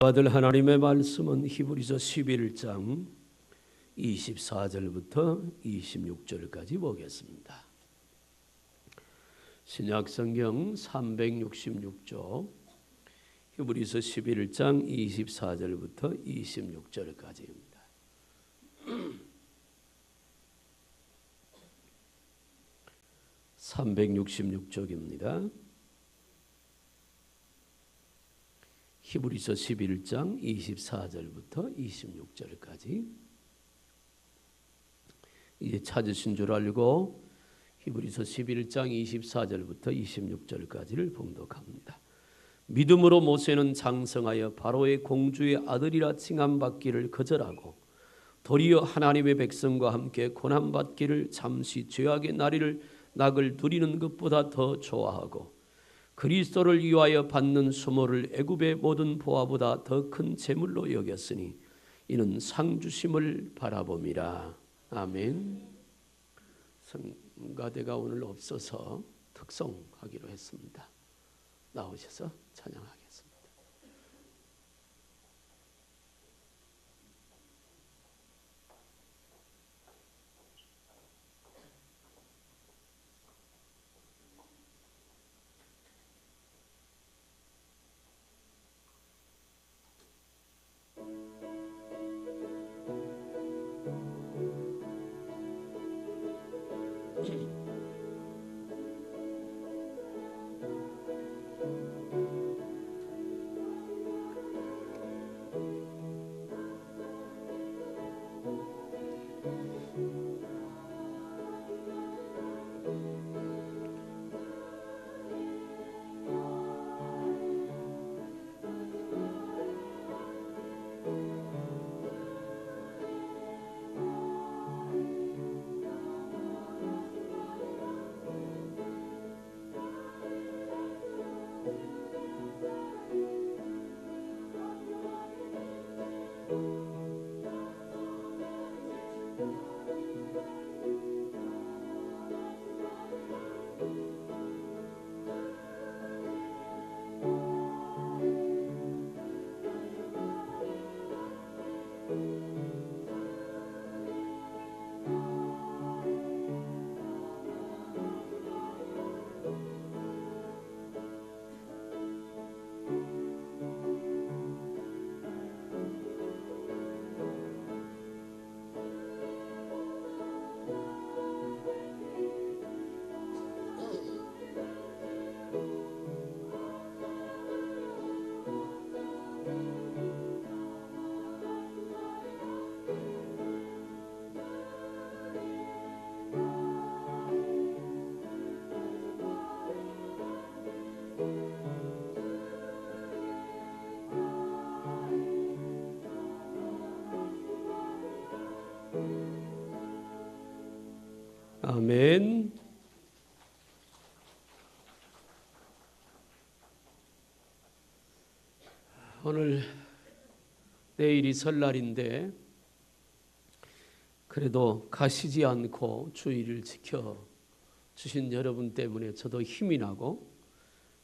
아들 하나님의 말씀은 히브리서 11장 24절부터 26절까지 보겠습니다. 신약성경 366조 히브리서 11장 24절부터 26절까지입니다. (366쪽입니다) 히브리서 11장 24절부터 26절까지. 이제 찾으신 줄 알고 히브리서 11장 24절부터 26절까지를 봉독합니다. 믿음으로 모세는 장성하여 바로의 공주의 아들이라 칭함받기를 거절하고 도리어 하나님의 백성과 함께 고난받기를 잠시 죄악의 낙을 누리는 것보다 더 좋아하고 그리스도를 위하여 받는 수모를 애굽의 모든 보화보다 더 큰 재물로 여겼으니 이는 상 주심을 바라봄이라. 아멘. 성가대가 오늘 없어서 특송하기로 했습니다. 나오셔서 찬양하겠습니다. 아멘. 오늘 내일이 설날인데 그래도 가시지 않고 주의를 지켜 주신 여러분 때문에 저도 힘이 나고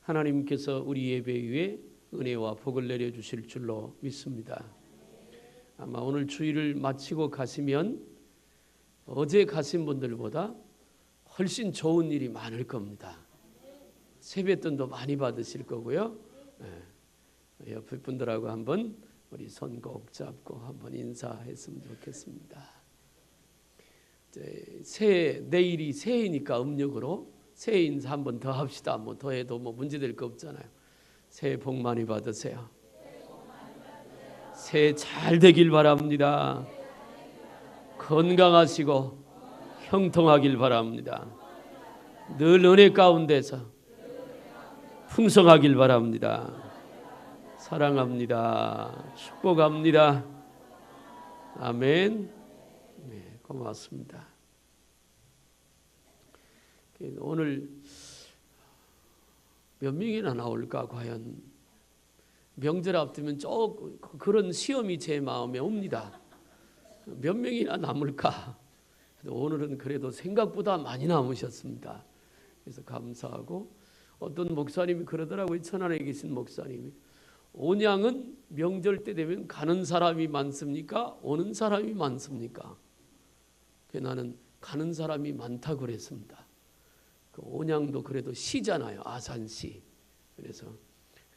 하나님께서 우리 예배 위에 은혜와 복을 내려주실 줄로 믿습니다. 아마 오늘 주의를 마치고 가시면 어제 가신 분들보다 훨씬 좋은 일이 많을 겁니다. 세뱃돈도 많이 받으실 거고요. 옆에 분들하고 한번 우리 손 꼭 잡고 한번 인사했으면 좋겠습니다. 내일이 새해니까 음력으로 새해 인사 한번 더 합시다. 뭐 더 해도 뭐 문제될 거 없잖아요. 새해 복 많이 받으세요. 새해 잘 되길 바랍니다. 건강하시고 형통하길 바랍니다. 늘 은혜 가운데서 풍성하길 바랍니다. 사랑합니다. 축복합니다. 아멘. 네, 고맙습니다. 오늘 몇 명이나 나올까 과연. 명절 앞두면 조금 그런 시험이 제 마음에 옵니다. 몇 명이나 남을까? 오늘은 그래도 생각보다 많이 남으셨습니다. 그래서 감사하고 어떤 목사님이 그러더라고요. 천안에 계신 목사님이 온양은 명절 때 되면 가는 사람이 많습니까? 오는 사람이 많습니까? 나는 가는 사람이 많다고 그랬습니다. 그 온양도 그래도 시잖아요. 아산시. 그래서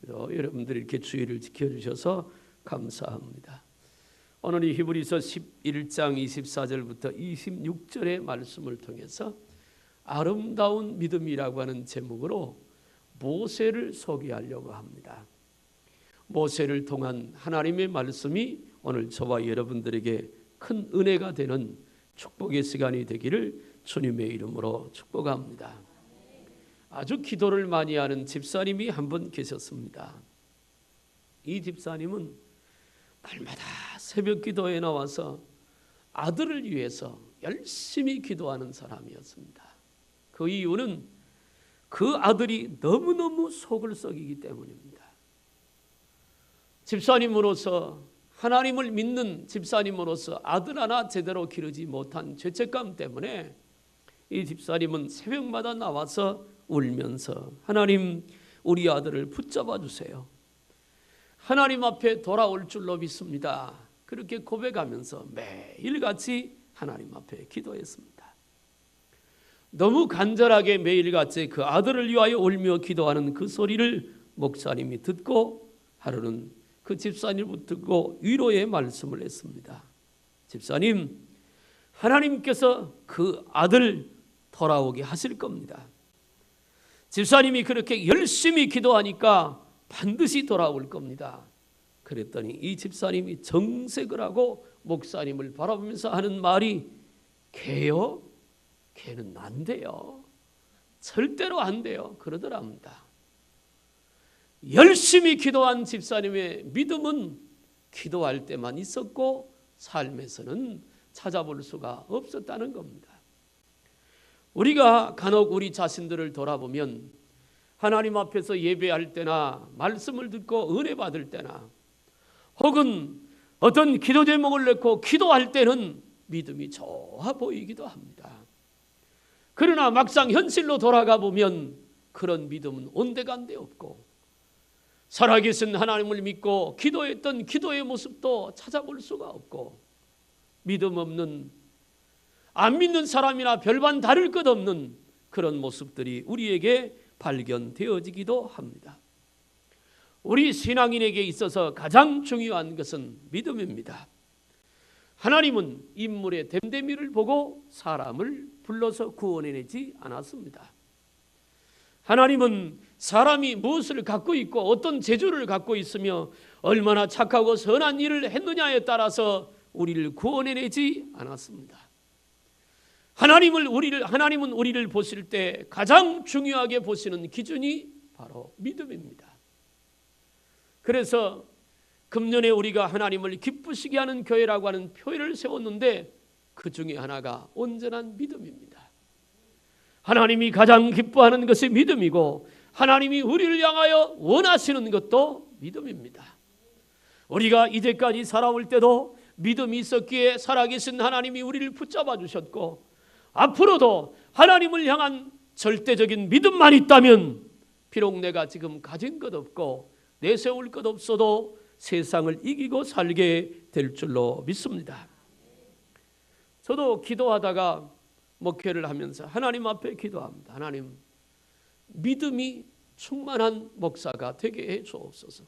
여러분들이 이렇게 주의를 지켜주셔서 감사합니다. 오늘 이 히브리서 11장 24절부터 26절의 말씀을 통해서 아름다운 믿음이라고 하는 제목으로 모세를 소개하려고 합니다. 모세를 통한 하나님의 말씀이 오늘 저와 여러분들에게 큰 은혜가 되는 축복의 시간이 되기를 주님의 이름으로 축복합니다. 아주 기도를 많이 하는 집사님이 한 분 계셨습니다. 이 집사님은 날마다 새벽 기도에 나와서 아들을 위해서 열심히 기도하는 사람이었습니다. 그 이유는 그 아들이 너무너무 속을 썩이기 때문입니다. 집사님으로서, 하나님을 믿는 집사님으로서 아들 하나 제대로 기르지 못한 죄책감 때문에 이 집사님은 새벽마다 나와서 울면서 하나님, 우리 아들을 붙잡아 주세요. 하나님 앞에 돌아올 줄로 믿습니다. 그렇게 고백하면서 매일같이 하나님 앞에 기도했습니다. 너무 간절하게 매일같이 그 아들을 위하여 울며 기도하는 그 소리를 목사님이 듣고 하루는 그 집사님을 듣고 위로의 말씀을 했습니다. 집사님, 하나님께서 그 아들 돌아오게 하실 겁니다. 집사님이 그렇게 열심히 기도하니까 반드시 돌아올 겁니다. 그랬더니 이 집사님이 정색을 하고 목사님을 바라보면서 하는 말이, 걔요? 걔는 안 돼요. 절대로 안 돼요. 그러더랍니다. 열심히 기도한 집사님의 믿음은 기도할 때만 있었고 삶에서는 찾아볼 수가 없었다는 겁니다. 우리가 간혹 우리 자신들을 돌아보면 하나님 앞에서 예배할 때나 말씀을 듣고 은혜 받을 때나 혹은 어떤 기도 제목을 놓고 기도할 때는 믿음이 좋아 보이기도 합니다. 그러나 막상 현실로 돌아가 보면 그런 믿음은 온데간데 없고 살아계신 하나님을 믿고 기도했던 기도의 모습도 찾아볼 수가 없고 믿음 없는, 안 믿는 사람이나 별반 다를 것 없는 그런 모습들이 우리에게 발견되어지기도 합니다. 우리 신앙인에게 있어서 가장 중요한 것은 믿음입니다. 하나님은 인물의 됨됨이를 보고 사람을 불러서 구원해내지 않았습니다. 하나님은 사람이 무엇을 갖고 있고 어떤 재주를 갖고 있으며 얼마나 착하고 선한 일을 했느냐에 따라서 우리를 구원해내지 않았습니다. 하나님은 우리를 보실 때 가장 중요하게 보시는 기준이 바로 믿음입니다. 그래서 금년에 우리가 하나님을 기쁘시게 하는 교회라고 하는 표현을 세웠는데 그 중에 하나가 온전한 믿음입니다. 하나님이 가장 기뻐하는 것이 믿음이고 하나님이 우리를 향하여 원하시는 것도 믿음입니다. 우리가 이제까지 살아올 때도 믿음이 있었기에 살아계신 하나님이 우리를 붙잡아 주셨고 앞으로도 하나님을 향한 절대적인 믿음만 있다면 비록 내가 지금 가진 것 없고 내세울 것 없어도 세상을 이기고 살게 될 줄로 믿습니다. 저도 기도하다가 목회를 하면서 하나님 앞에 기도합니다. 하나님, 믿음이 충만한 목사가 되게 해 주옵소서.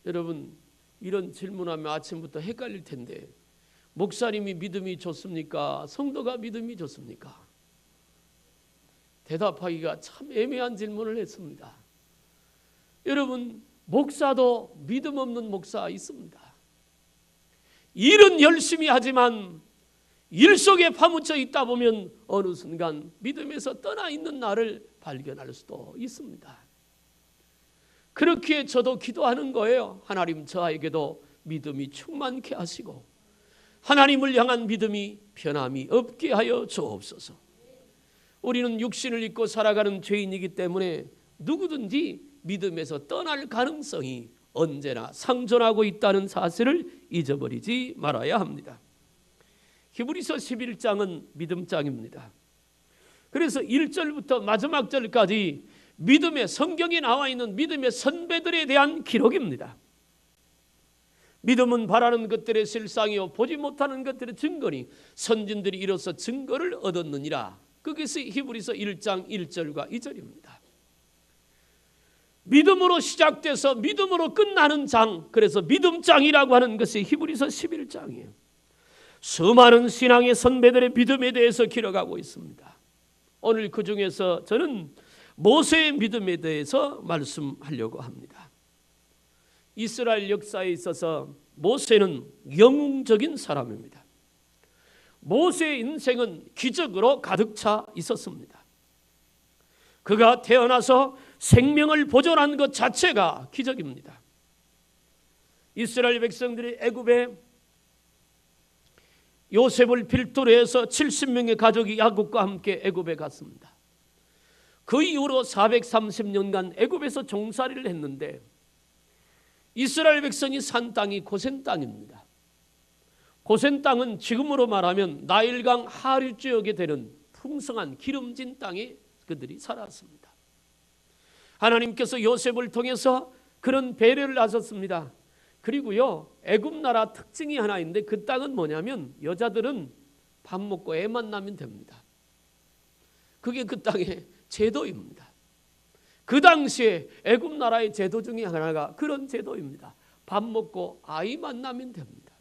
여러분, 이런 질문하면 아침부터 헷갈릴 텐데 목사님이 믿음이 좋습니까? 성도가 믿음이 좋습니까? 대답하기가 참 애매한 질문을 했습니다. 여러분, 목사도 믿음 없는 목사 있습니다. 일은 열심히 하지만 일 속에 파묻혀 있다 보면 어느 순간 믿음에서 떠나 있는 나를 발견할 수도 있습니다. 그렇게 저도 기도하는 거예요. 하나님, 저에게도 믿음이 충만케 하시고 하나님을 향한 믿음이 변함이 없게 하여 주옵소서. 우리는 육신을 입고 살아가는 죄인이기 때문에 누구든지 믿음에서 떠날 가능성이 언제나 상존하고 있다는 사실을 잊어버리지 말아야 합니다. 히브리서 11장은 믿음장입니다. 그래서 1절부터 마지막 절까지 믿음의 성경에 나와 있는 믿음의 선배들에 대한 기록입니다. 믿음은 바라는 것들의 실상이요 보지 못하는 것들의 증거니 선진들이 이로써 증거를 얻었느니라. 그것이 히브리서 1장 1절과 2절입니다. 믿음으로 시작돼서 믿음으로 끝나는 장, 그래서 믿음장이라고 하는 것이 히브리서 11장이에요. 수많은 신앙의 선배들의 믿음에 대해서 기록하고 있습니다. 오늘 그 중에서 저는 모세의 믿음에 대해서 말씀하려고 합니다. 이스라엘 역사에 있어서 모세는 영웅적인 사람입니다. 모세의 인생은 기적으로 가득 차 있었습니다. 그가 태어나서 생명을 보존한 것 자체가 기적입니다. 이스라엘 백성들이 애굽에 요셉을 필두로 해서 70명의 가족이 야곱과 함께 애굽에 갔습니다. 그 이후로 430년간 애굽에서 종살이를 했는데 이스라엘 백성이 산 땅이 고센 땅입니다. 고센 땅은 지금으로 말하면 나일강 하류 지역에 되는 풍성한 기름진 땅에 그들이 살았습니다. 하나님께서 요셉을 통해서 그런 배려를 하셨습니다. 그리고요, 애굽 나라 특징이 하나 있는데 그 땅은 뭐냐면 여자들은 밥 먹고 애만 나면 됩니다. 그게 그 땅의 제도입니다. 그 당시에 애굽 나라의 제도 중에 하나가 그런 제도입니다. 밥 먹고 아이만 낳으면 됩니다.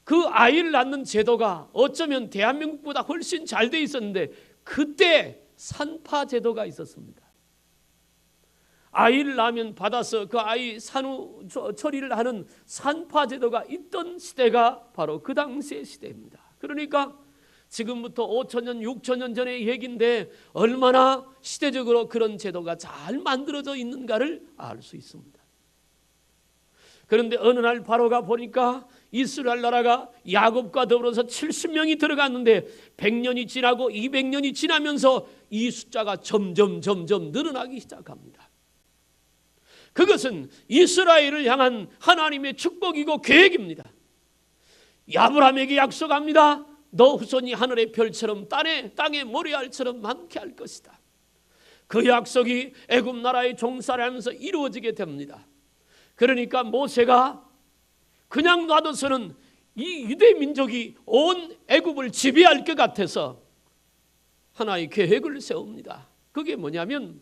그 아이를 낳는 제도가 어쩌면 대한민국보다 훨씬 잘 돼 있었는데 그때 산파 제도가 있었습니다. 아이를 낳으면 받아서 그 아이 산후 처리를 하는 산파 제도가 있던 시대가 바로 그 당시의 시대입니다. 그러니까 지금부터 5천년 6천년 전의 얘기인데 얼마나 시대적으로 그런 제도가 잘 만들어져 있는가를 알 수 있습니다. 그런데 어느 날 바로가 보니까 이스라엘 나라가 야곱과 더불어서 70명이 들어갔는데 100년이 지나고 200년이 지나면서 이 숫자가 점점 늘어나기 시작합니다. 그것은 이스라엘을 향한 하나님의 축복이고 계획입니다. 아브라함에게 약속합니다. 너 후손이 하늘의 별처럼 땅의 모래알처럼 많게 할 것이다. 그 약속이 애굽 나라의 종살이하면서 이루어지게 됩니다. 그러니까 모세가 그냥 놔둬서는 이 유대 민족이 온 애굽을 지배할 것 같아서 하나의 계획을 세웁니다. 그게 뭐냐면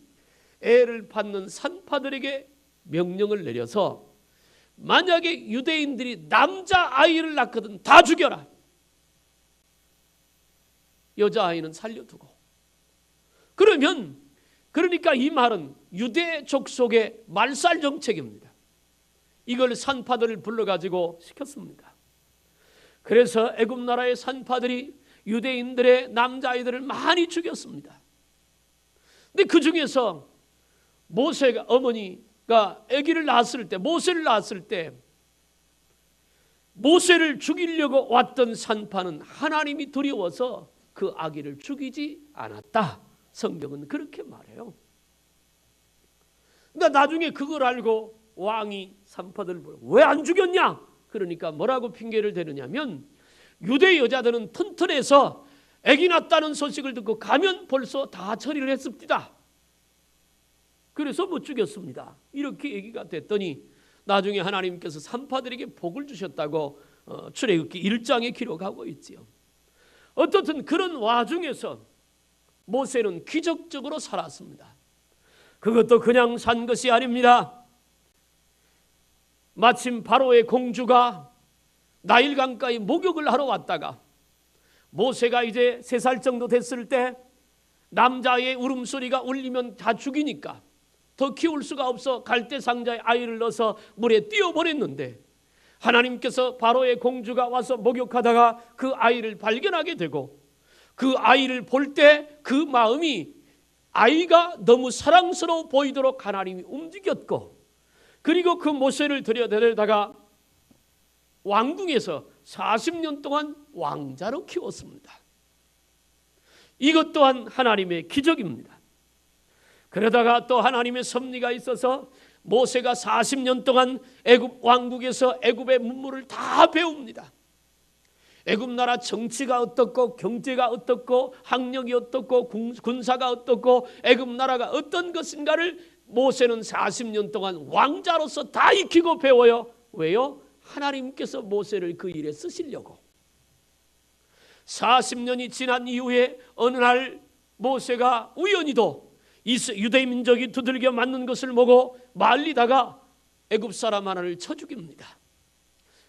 애를 받는 산파들에게 명령을 내려서 만약에 유대인들이 남자아이를 낳거든 다 죽여라. 여자아이는 살려두고. 그러니까 이 말은 유대 족속의 말살 정책입니다. 이걸 산파들을 불러가지고 시켰습니다. 그래서 애굽 나라의 산파들이 유대인들의 남자아이들을 많이 죽였습니다. 근데 그 중에서 모세가 어머니가 아기를 낳았을 때 모세를 낳았을 때 모세를 죽이려고 왔던 산파는 하나님이 두려워서 그 아기를 죽이지 않았다. 성경은 그렇게 말해요. 그러니까 나중에 그걸 알고 왕이 산파들을 보고 왜 안 죽였냐? 그러니까 뭐라고 핑계를 대느냐면 유대 여자들은 튼튼해서 아기 낳았다는 소식을 듣고 가면 벌써 다 처리를 했습니다. 그래서 못 죽였습니다. 이렇게 얘기가 됐더니 나중에 하나님께서 산파들에게 복을 주셨다고 출애굽기 1장에 기록하고 있지요. 어떻든 그런 와중에서 모세는 기적적으로 살았습니다. 그것도 그냥 산 것이 아닙니다. 마침 바로의 공주가 나일강가에 목욕을 하러 왔다가 모세가 이제 3살 정도 됐을 때 남자의 울음소리가 울리면 다 죽이니까 더 키울 수가 없어 갈대상자에 아이를 넣어서 물에 띄워버렸는데 하나님께서 바로의 공주가 와서 목욕하다가 그 아이를 발견하게 되고 그 아이를 볼 때 그 마음이 아이가 너무 사랑스러워 보이도록 하나님이 움직였고 그리고 그 모세를 들여다가 왕궁에서 40년 동안 왕자로 키웠습니다. 이것 또한 하나님의 기적입니다. 그러다가 또 하나님의 섭리가 있어서 모세가 40년 동안 애굽 왕국에서 애굽의 문물을 다 배웁니다. 애굽 나라 정치가 어떻고 경제가 어떻고 학력이 어떻고 군사가 어떻고 애굽 나라가 어떤 것인가를 모세는 40년 동안 왕자로서 다 익히고 배워요. 왜요? 하나님께서 모세를 그 일에 쓰시려고. 40년이 지난 이후에 어느 날 모세가 우연히도 유대 민족이 두들겨 맞는 것을 보고 말리다가 애굽 사람 하나를 쳐 죽입니다.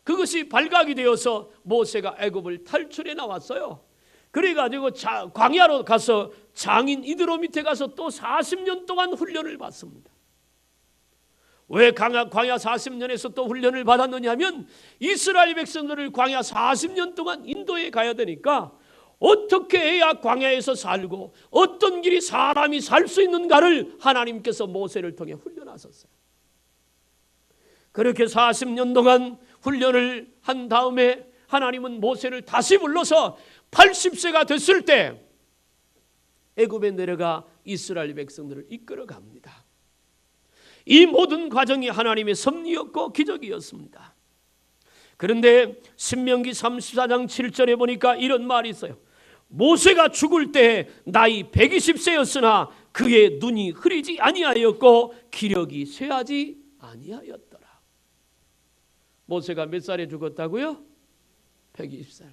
그것이 발각이 되어서 모세가 애굽을 탈출해 나왔어요. 그래가지고 광야로 가서 장인 이드로 밑에 가서 또 40년 동안 훈련을 받습니다. 왜 광야 40년에서 또 훈련을 받았느냐 하면 이스라엘 백성들을 광야 40년 동안 인도에 가야 되니까 어떻게 해야 광야에서 살고 어떤 길이 사람이 살 수 있는가를 하나님께서 모세를 통해 훈련하셨어요. 그렇게 40년 동안 훈련을 한 다음에 하나님은 모세를 다시 불러서 80세가 됐을 때 애굽에 내려가 이스라엘 백성들을 이끌어 갑니다. 이 모든 과정이 하나님의 섭리였고 기적이었습니다. 그런데 신명기 34장 7절에 보니까 이런 말이 있어요. 모세가 죽을 때 나이 120세였으나 그의 눈이 흐리지 아니하였고 기력이 쇠하지 아니하였더라. 모세가 몇 살에 죽었다고요? 120살.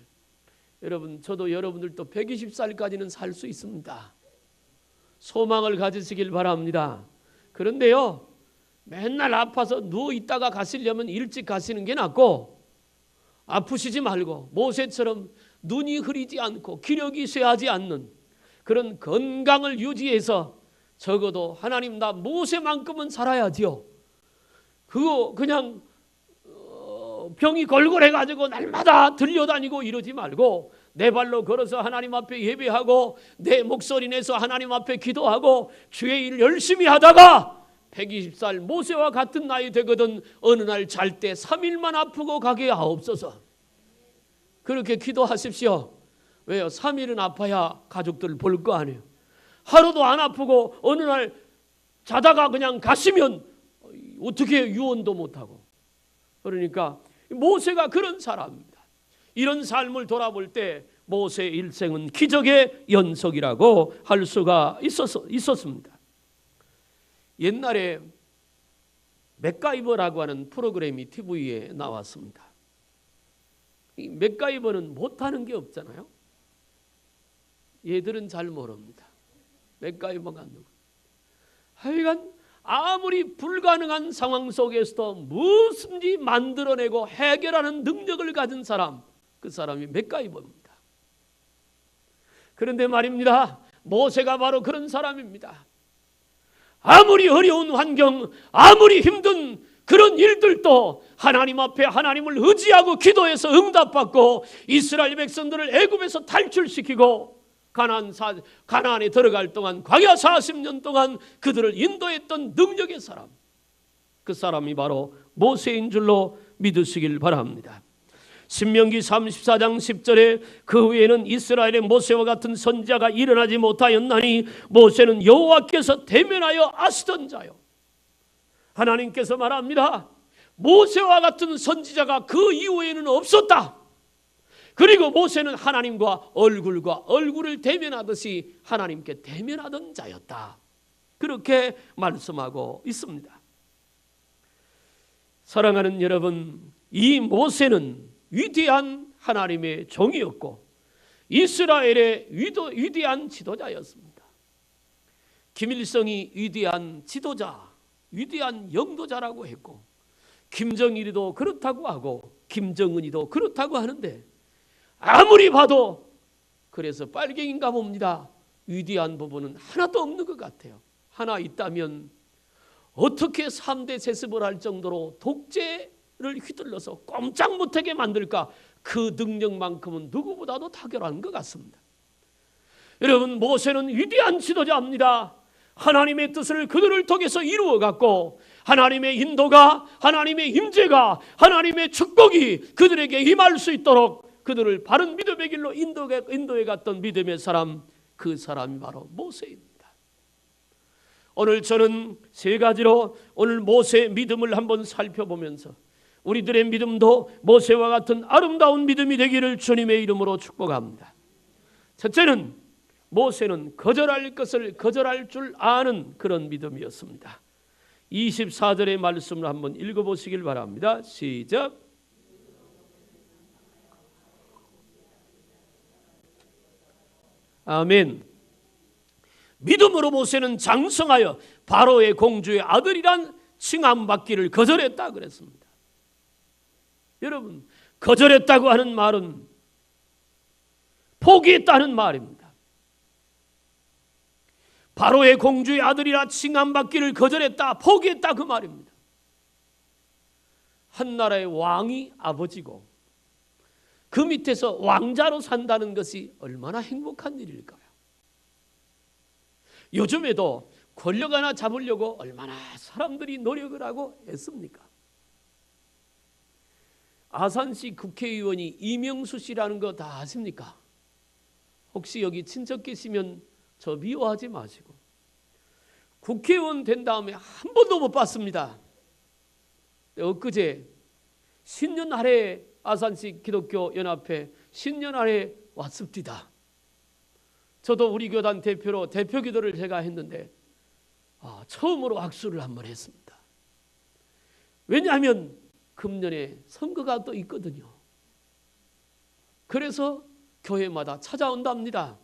여러분, 저도 여러분들도 120살까지는 살 수 있습니다. 소망을 가지시길 바랍니다. 그런데요, 맨날 아파서 누워 있다가 가시려면 일찍 가시는 게 낫고, 아프시지 말고 모세처럼 눈이 흐리지 않고 기력이 쇠하지 않는 그런 건강을 유지해서 적어도 하나님 나 모세만큼은 살아야지요. 그거 그냥 병이 걸걸해가지고 날마다 들려다니고 이러지 말고 내 발로 걸어서 하나님 앞에 예배하고 내 목소리 내서 하나님 앞에 기도하고 주의 일 열심히 하다가 120살 모세와 같은 나이 되거든 어느 날 잘 때 3일만 아프고 가게 하옵소서. 그렇게 기도하십시오. 왜요? 3일은 아파야 가족들 볼 거 아니에요. 하루도 안 아프고 어느 날 자다가 그냥 가시면 어떻게 유언도 못하고. 그러니까 모세가 그런 사람입니다. 이런 삶을 돌아볼 때 모세의 일생은 기적의 연속이라고 할 수가 있었습니다. 옛날에 맥가이버라고 하는 프로그램이 TV에 나왔습니다. 이 맥가이버는 못하는 게 없잖아요. 얘들은 잘 모릅니다. 맥가이버가 누구? 하여간 아무리 불가능한 상황 속에서도 무엇인지 만들어내고 해결하는 능력을 가진 사람, 그 사람이 맥가이버입니다. 그런데 말입니다, 모세가 바로 그런 사람입니다. 아무리 어려운 환경, 아무리 힘든 그런 일들도 하나님 앞에 하나님을 의지하고 기도해서 응답받고 이스라엘 백성들을 애굽에서 탈출시키고 가나안에 들어갈 동안 광야 40년 동안 그들을 인도했던 능력의 사람, 그 사람이 바로 모세인 줄로 믿으시길 바랍니다. 신명기 34장 10절에 그 후에는 이스라엘의 모세와 같은 선지자가 일어나지 못하였나니 모세는 여호와께서 대면하여 아시던 자요. 하나님께서 말합니다. 모세와 같은 선지자가 그 이후에는 없었다. 그리고 모세는 하나님과 얼굴과 얼굴을 대면하듯이 하나님께 대면하던 자였다. 그렇게 말씀하고 있습니다. 사랑하는 여러분, 이 모세는 위대한 하나님의 종이었고 이스라엘의 위대한 지도자였습니다. 김일성이 위대한 지도자, 위대한 영도자라고 했고 김정일이도 그렇다고 하고 김정은이도 그렇다고 하는데 아무리 봐도 그래서 빨갱인가 봅니다. 위대한 부분은 하나도 없는 것 같아요. 하나 있다면 어떻게 3대 세습을 할 정도로 독재를 휘둘러서 꼼짝 못하게 만들까? 그 능력만큼은 누구보다도 탁월한 것 같습니다. 여러분, 모세는 위대한 지도자입니다. 하나님의 뜻을 그들을 통해서 이루어갔고 하나님의 인도가, 하나님의 임재가, 하나님의 축복이 그들에게 임할 수 있도록 그들을 바른 믿음의 길로 인도에 갔던 믿음의 사람, 그 사람이 바로 모세입니다. 오늘 저는 세 가지로 오늘 모세의 믿음을 한번 살펴보면서 우리들의 믿음도 모세와 같은 아름다운 믿음이 되기를 주님의 이름으로 축복합니다. 첫째는 모세는 거절할 것을 거절할 줄 아는 그런 믿음이었습니다. 24절의 말씀을 한번 읽어보시길 바랍니다. 시작. 아멘. 믿음으로 모세는 장성하여 바로의 공주의 아들이란 칭함받기를 거절했다 그랬습니다. 여러분, 거절했다고 하는 말은 포기했다는 말입니다. 바로의 공주의 아들이라 칭함받기를 거절했다, 포기했다 그 말입니다. 한 나라의 왕이 아버지고 그 밑에서 왕자로 산다는 것이 얼마나 행복한 일일까요? 요즘에도 권력 하나 잡으려고 얼마나 사람들이 노력을 하고 애씁니까? 아산시 국회의원이 이명수 씨라는 거 다 아십니까? 혹시 여기 친척 계시면 저 미워하지 마시고, 국회의원 된 다음에 한 번도 못 봤습니다. 엊그제 신년하래 아산시 기독교 연합회 신년하래 왔습니다. 저도 우리 교단 대표로 대표 기도를 제가 했는데 처음으로 악수를 한번 했습니다. 왜냐하면 금년에 선거가 또 있거든요. 그래서 교회마다 찾아온답니다.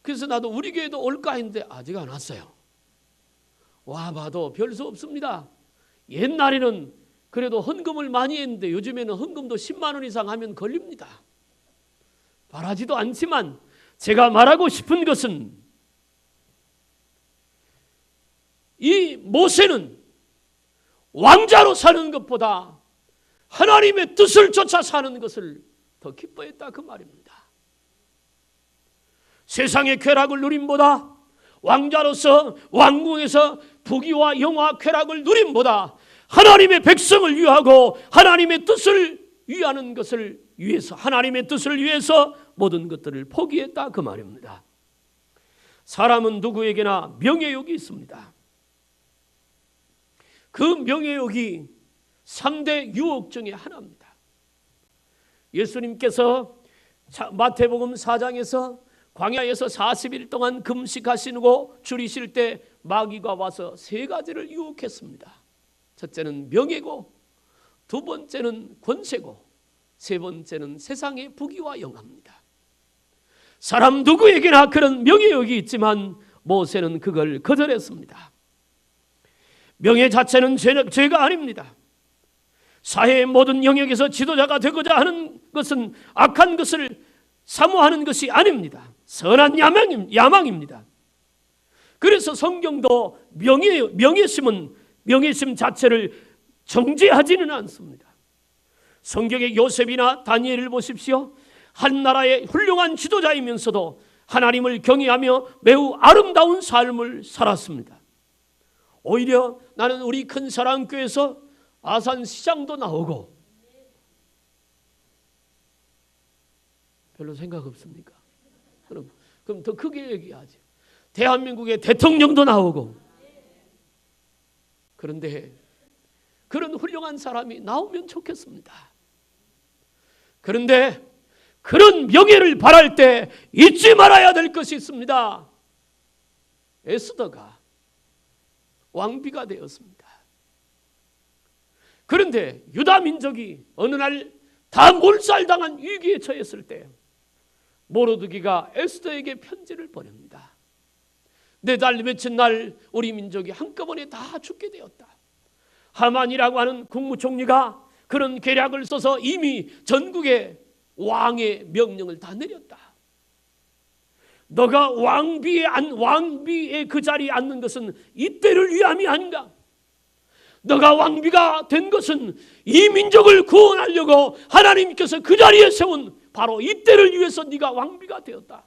그래서 나도 우리 교회도 올까 했는데 아직 안 왔어요. 와봐도 별 수 없습니다. 옛날에는 그래도 헌금을 많이 했는데 요즘에는 헌금도 10만 원 이상 하면 걸립니다. 바라지도 않지만 제가 말하고 싶은 것은 이 모세는 왕자로 사는 것보다 하나님의 뜻을 쫓아 사는 것을 더 기뻐했다 그 말입니다. 세상의 쾌락을 누림보다 왕자로서 왕궁에서 부귀와 영화 쾌락을 누림보다 하나님의 백성을 위하고 하나님의 뜻을 위하는 것을 위해서, 하나님의 뜻을 위해서 모든 것들을 포기했다 그 말입니다. 사람은 누구에게나 명예욕이 있습니다. 그 명예욕이 3대 유혹 중에 하나입니다. 예수님께서 마태복음 4장에서 광야에서 40일 동안 금식하시고 줄이실 때 마귀가 와서 3가지를 유혹했습니다. 첫째는 명예고, 두 번째는 권세고, 세 번째는 세상의 부귀와 영화입니다. 사람 누구에게나 그런 명예욕이 있지만 모세는 그걸 거절했습니다. 명예 자체는 죄가 아닙니다. 사회의 모든 영역에서 지도자가 되고자 하는 것은 악한 것을 사모하는 것이 아닙니다. 선한 야망입니다. 그래서 성경도 명예심 자체를 정죄하지는 않습니다. 성경의 요셉이나 다니엘을 보십시오. 한 나라의 훌륭한 지도자이면서도 하나님을 경외하며 매우 아름다운 삶을 살았습니다. 오히려 나는 우리 큰 사랑교회에서 아산시장도 나오고 별로 생각 없습니까? 그럼 더 크게 얘기하죠. 대한민국의 대통령도 나오고. 그런데 그런 훌륭한 사람이 나오면 좋겠습니다. 그런데 그런 명예를 바랄 때 잊지 말아야 될 것이 있습니다. 에스더가 왕비가 되었습니다. 그런데 유다 민족이 어느 날 다 몰살당한 위기에 처했을 때 모르드기가 에스더에게 편지를 보냅니다. 4달 며칠 날 우리 민족이 한꺼번에 다 죽게 되었다. 하만이라고 하는 국무총리가 그런 계략을 써서 이미 전국에 왕의 명령을 다 내렸다. 너가 왕비의 그 자리에 앉는 것은 이때를 위함이 아닌가? 너가 왕비가 된 것은 이 민족을 구원하려고 하나님께서 그 자리에 세운 바로 이때를 위해서 네가 왕비가 되었다.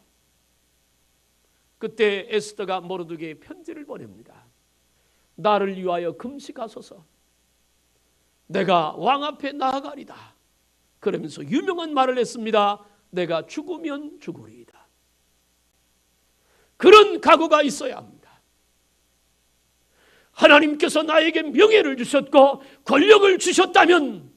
그때 에스더가 모르드게에 편지를 보냅니다. 나를 위하여 금식하소서. 내가 왕 앞에 나아가리다. 그러면서 유명한 말을 했습니다. 내가 죽으면 죽으리이다. 그런 각오가 있어야 합니다. 하나님께서 나에게 명예를 주셨고 권력을 주셨다면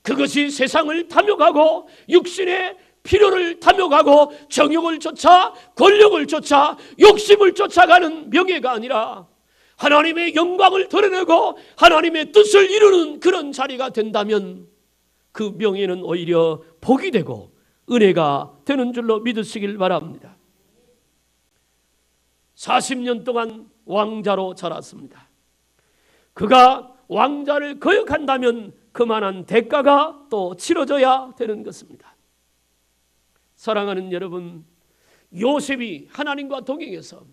그것이 세상을 탐욕하고 육신의 필요를 탐욕하고 정욕을 쫓아 권력을 쫓아 욕심을 쫓아가는 명예가 아니라 하나님의 영광을 드러내고 하나님의 뜻을 이루는 그런 자리가 된다면 그 명예는 오히려 복이 되고 은혜가 되는 줄로 믿으시길 바랍니다. 40년 동안 왕자로 자랐습니다. 그가 왕자를 거역한다면 그만한 대가가 또 치러져야 되는 것입니다. 사랑하는 여러분, 요셉이 하나님과 동행해서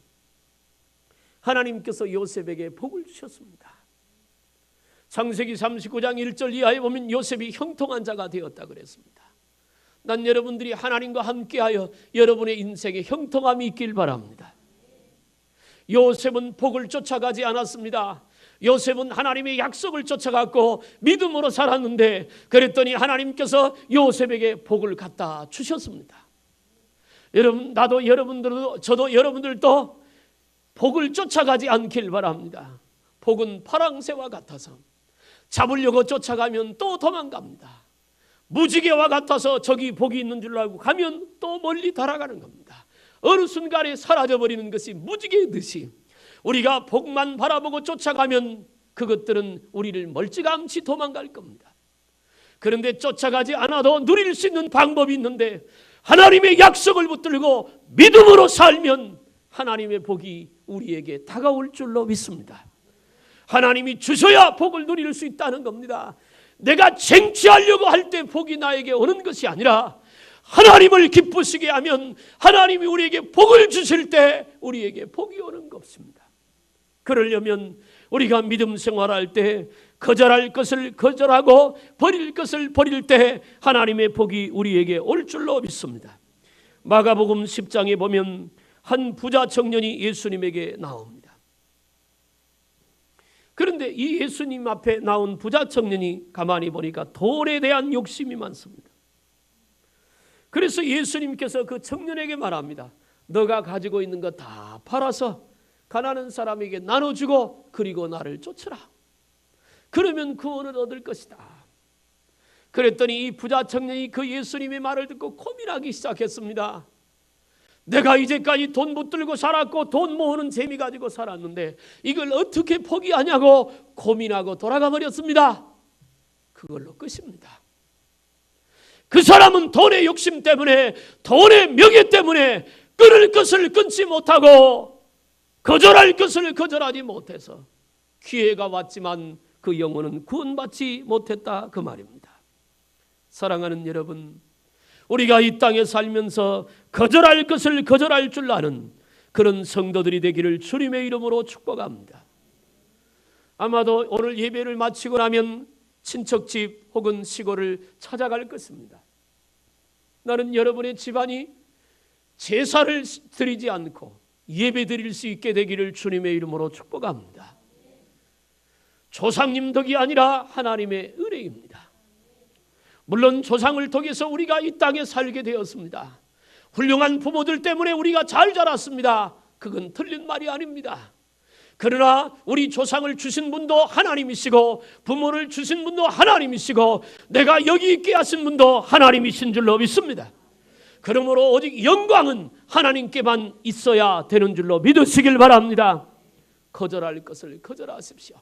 하나님께서 요셉에게 복을 주셨습니다. 창세기 39장 1절 이하에 보면 요셉이 형통한 자가 되었다 그랬습니다. 난 여러분들이 하나님과 함께하여 여러분의 인생에 형통함이 있길 바랍니다. 요셉은 복을 쫓아가지 않았습니다. 요셉은 하나님의 약속을 쫓아갔고 믿음으로 살았는데 그랬더니 하나님께서 요셉에게 복을 갖다 주셨습니다. 여러분, 나도 여러분들도 저도 여러분들도 복을 쫓아가지 않길 바랍니다. 복은 파랑새와 같아서 잡으려고 쫓아가면 또 도망갑니다. 무지개와 같아서 저기 복이 있는 줄 알고 가면 또 멀리 달아가는 겁니다. 어느 순간에 사라져버리는 것이 무지개듯이 우리가 복만 바라보고 쫓아가면 그것들은 우리를 멀찌감치 도망갈 겁니다. 그런데 쫓아가지 않아도 누릴 수 있는 방법이 있는데 하나님의 약속을 붙들고 믿음으로 살면 하나님의 복이 우리에게 다가올 줄로 믿습니다. 하나님이 주셔야 복을 누릴 수 있다는 겁니다. 내가 쟁취하려고 할 때 복이 나에게 오는 것이 아니라 하나님을 기쁘시게 하면 하나님이 우리에게 복을 주실 때 우리에게 복이 오는 것입니다. 그러려면 우리가 믿음 생활할 때 거절할 것을 거절하고 버릴 것을 버릴 때 하나님의 복이 우리에게 올 줄로 믿습니다. 마가복음 10장에 보면 한 부자 청년이 예수님에게 나옵니다. 그런데 이 예수님 앞에 나온 부자 청년이 가만히 보니까 돈에 대한 욕심이 많습니다. 그래서 예수님께서 그 청년에게 말합니다. 너가 가지고 있는 거 다 팔아서 가난한 사람에게 나눠주고 그리고 나를 쫓으라. 그러면 구원을 얻을 것이다. 그랬더니 이 부자 청년이 그 예수님의 말을 듣고 고민하기 시작했습니다. 내가 이제까지 돈 붙들고 살았고 돈 모으는 재미 가지고 살았는데 이걸 어떻게 포기하냐고 고민하고 돌아가 버렸습니다. 그걸로 끝입니다. 그 사람은 돈의 욕심 때문에 돈의 명예 때문에 끊을 것을 끊지 못하고 거절할 것을 거절하지 못해서 기회가 왔지만 그 영혼은 구원받지 못했다 그 말입니다. 사랑하는 여러분, 우리가 이 땅에 살면서 거절할 것을 거절할 줄 아는 그런 성도들이 되기를 주님의 이름으로 축복합니다. 아마도 오늘 예배를 마치고 나면 친척집 혹은 시골을 찾아갈 것입니다. 나는 여러분의 집안이 제사를 드리지 않고 예배 드릴 수 있게 되기를 주님의 이름으로 축복합니다. 조상님 덕이 아니라 하나님의 은혜입니다. 물론 조상을 통해서 우리가 이 땅에 살게 되었습니다. 훌륭한 부모들 때문에 우리가 잘 자랐습니다. 그건 틀린 말이 아닙니다. 그러나 우리 조상을 주신 분도 하나님이시고 부모를 주신 분도 하나님이시고 내가 여기 있게 하신 분도 하나님이신 줄로 믿습니다. 그러므로 오직 영광은 하나님께만 있어야 되는 줄로 믿으시길 바랍니다. 거절할 것을 거절하십시오.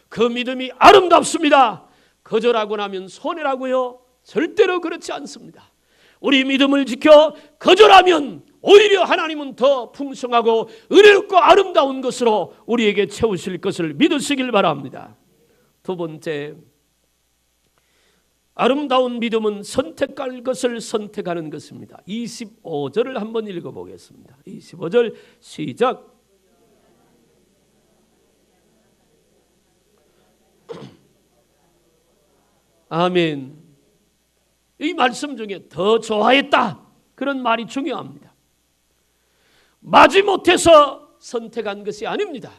그 믿음이 아름답습니다. 거절하고 나면 손해라고요? 절대로 그렇지 않습니다. 우리 믿음을 지켜 거절하면 오히려 하나님은 더 풍성하고 은혜롭고 아름다운 것으로 우리에게 채우실 것을 믿으시길 바랍니다. 두 번째, 아름다운 믿음은 선택할 것을 선택하는 것입니다. 25절을 한번 읽어보겠습니다. 25절 시작. 아멘. 이 말씀 중에 더 좋아했다 그런 말이 중요합니다. 마지못해서 선택한 것이 아닙니다.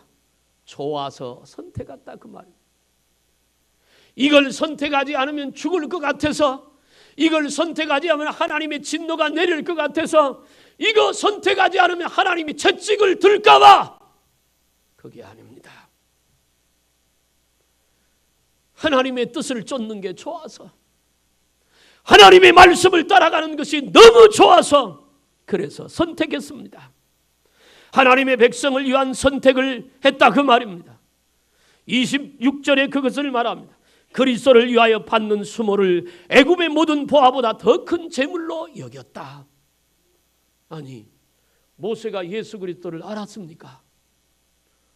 좋아서 선택했다 그 말입니다. 이걸 선택하지 않으면 죽을 것 같아서, 이걸 선택하지 않으면 하나님의 진노가 내릴 것 같아서, 이거 선택하지 않으면 하나님이 채찍을 들까 봐, 그게 아닙니다. 하나님의 뜻을 쫓는 게 좋아서, 하나님의 말씀을 따라가는 것이 너무 좋아서 그래서 선택했습니다. 하나님의 백성을 위한 선택을 했다 그 말입니다. 26절에 그것을 말합니다. 그리스도를 위하여 받는 수모를 애굽의 모든 보화보다 더 큰 재물로 여겼다. 아니, 모세가 예수 그리스도를 알았습니까?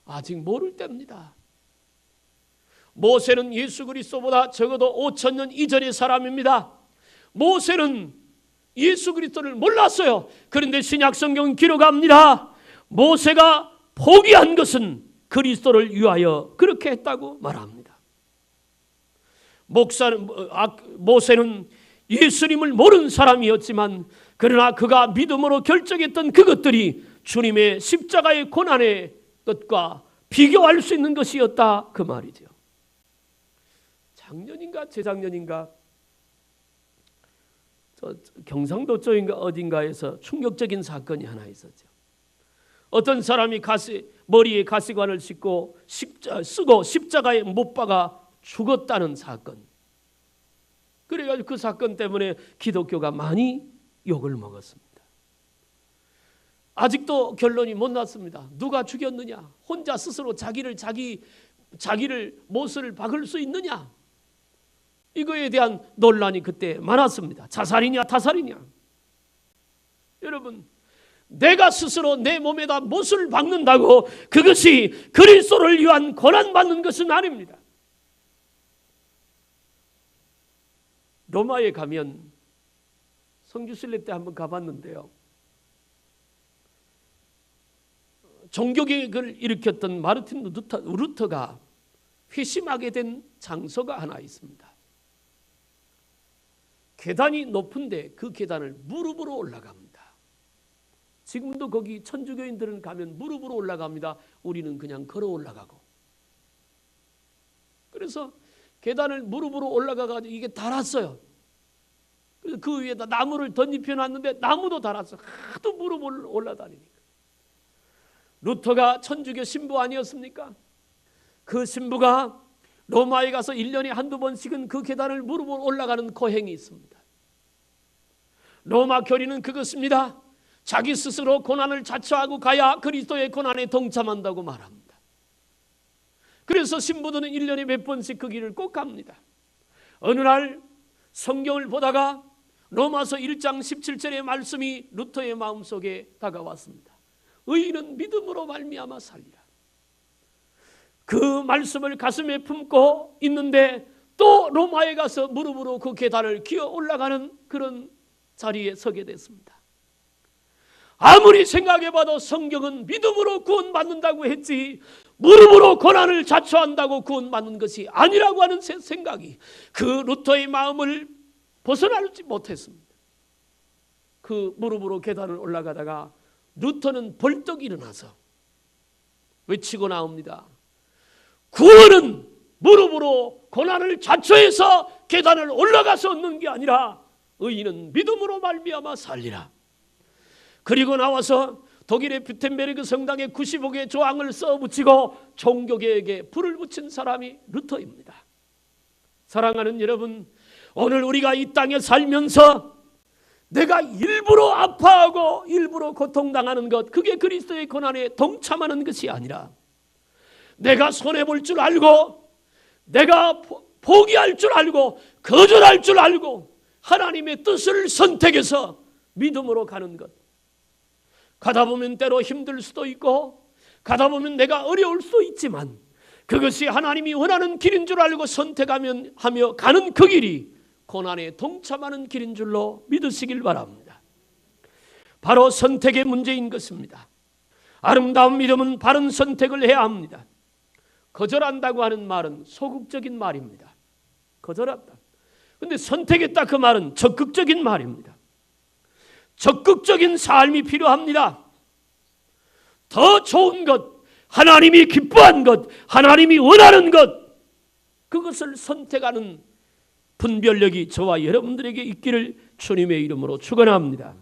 아직 모를 때입니다. 모세는 예수 그리스도보다 적어도 5,000년 이전의 사람입니다. 모세는 예수 그리스도를 몰랐어요. 그런데 신약 성경은 기록합니다. 모세가 포기한 것은 그리스도를 위하여 그렇게 했다고 말합니다. 모세는 예수님을 모르는 사람이었지만 그러나 그가 믿음으로 결정했던 그것들이 주님의 십자가의 고난의 것과 비교할 수 있는 것이었다 그 말이죠. 작년인가 재작년인가 경상도 쪽인가 어딘가에서 충격적인 사건이 하나 있었죠. 어떤 사람이 머리에 가시관을 쓰고 십자가에 못 박아 죽었다는 사건. 그래가지고 그 사건 때문에 기독교가 많이 욕을 먹었습니다. 아직도 결론이 못 났습니다. 누가 죽였느냐? 혼자 스스로 자기를 못을 박을 수 있느냐? 이거에 대한 논란이 그때 많았습니다. 자살이냐 타살이냐? 여러분, 내가 스스로 내 몸에다 못을 박는다고 그것이 그리스도를 위한 고난받는 것은 아닙니다. 로마에 가면 성주순례 때 한번 가봤는데요. 종교개혁을 일으켰던 마르틴 루터가 회심하게 된 장소가 하나 있습니다. 계단이 높은데 그 계단을 무릎으로 올라갑니다. 지금도 거기 천주교인들은 가면 무릎으로 올라갑니다. 우리는 그냥 걸어 올라가고. 그래서 계단을 무릎으로 올라가가지고 이게 닳았어요. 그래서 그 위에다 나무를 덧입혀 놨는데 나무도 닳았어. 하도 무릎을 올라다니니까. 루터가 천주교 신부 아니었습니까? 그 신부가 로마에 가서 1년에 한두 번씩은 그 계단을 무릎으로 올라가는 고행이 있습니다. 로마 교리는 그것입니다. 자기 스스로 고난을 자처하고 가야 그리스도의 고난에 동참한다고 말합니다. 그래서 신부들은 1년에 몇 번씩 그 길을 꼭 갑니다. 어느 날 성경을 보다가 로마서 1장 17절의 말씀이 루터의 마음속에 다가왔습니다. 의인은 믿음으로 말미암아 살리라. 그 말씀을 가슴에 품고 있는데 또 로마에 가서 무릎으로 그 계단을 기어 올라가는 그런 자리에 서게 됐습니다. 아무리 생각해봐도 성경은 믿음으로 구원받는다고 했지 무릎으로 고난을 자초한다고 구원받는 것이 아니라고 하는 생각이 그 루터의 마음을 벗어나지 못했습니다. 그 무릎으로 계단을 올라가다가 루터는 벌떡 일어나서 외치고 나옵니다. 구원은 무릎으로 고난을 자초해서 계단을 올라가서 얻는 게 아니라 의인은 믿음으로 말미암아 살리라. 그리고 나와서 독일의 뷰텐베르그 성당에 95개의 조항을 써붙이고 종교개혁에 불을 붙인 사람이 루터입니다. 사랑하는 여러분, 오늘 우리가 이 땅에 살면서 내가 일부러 아파하고 일부러 고통당하는 것, 그게 그리스도의 고난에 동참하는 것이 아니라 내가 손해볼 줄 알고 내가 포기할 줄 알고 거절할 줄 알고 하나님의 뜻을 선택해서 믿음으로 가는 것. 가다 보면 때로 힘들 수도 있고 가다 보면 내가 어려울 수도 있지만 그것이 하나님이 원하는 길인 줄 알고 선택하며 가는 그 길이 고난에 동참하는 길인 줄로 믿으시길 바랍니다. 바로 선택의 문제인 것입니다. 아름다운 믿음은 바른 선택을 해야 합니다. 거절한다고 하는 말은 소극적인 말입니다. 거절한다. 그런데 선택했다 그 말은 적극적인 말입니다. 적극적인 삶이 필요합니다. 더 좋은 것, 하나님이 기뻐한 것, 하나님이 원하는 것, 그것을 선택하는 분별력이 저와 여러분들에게 있기를 주님의 이름으로 축원합니다.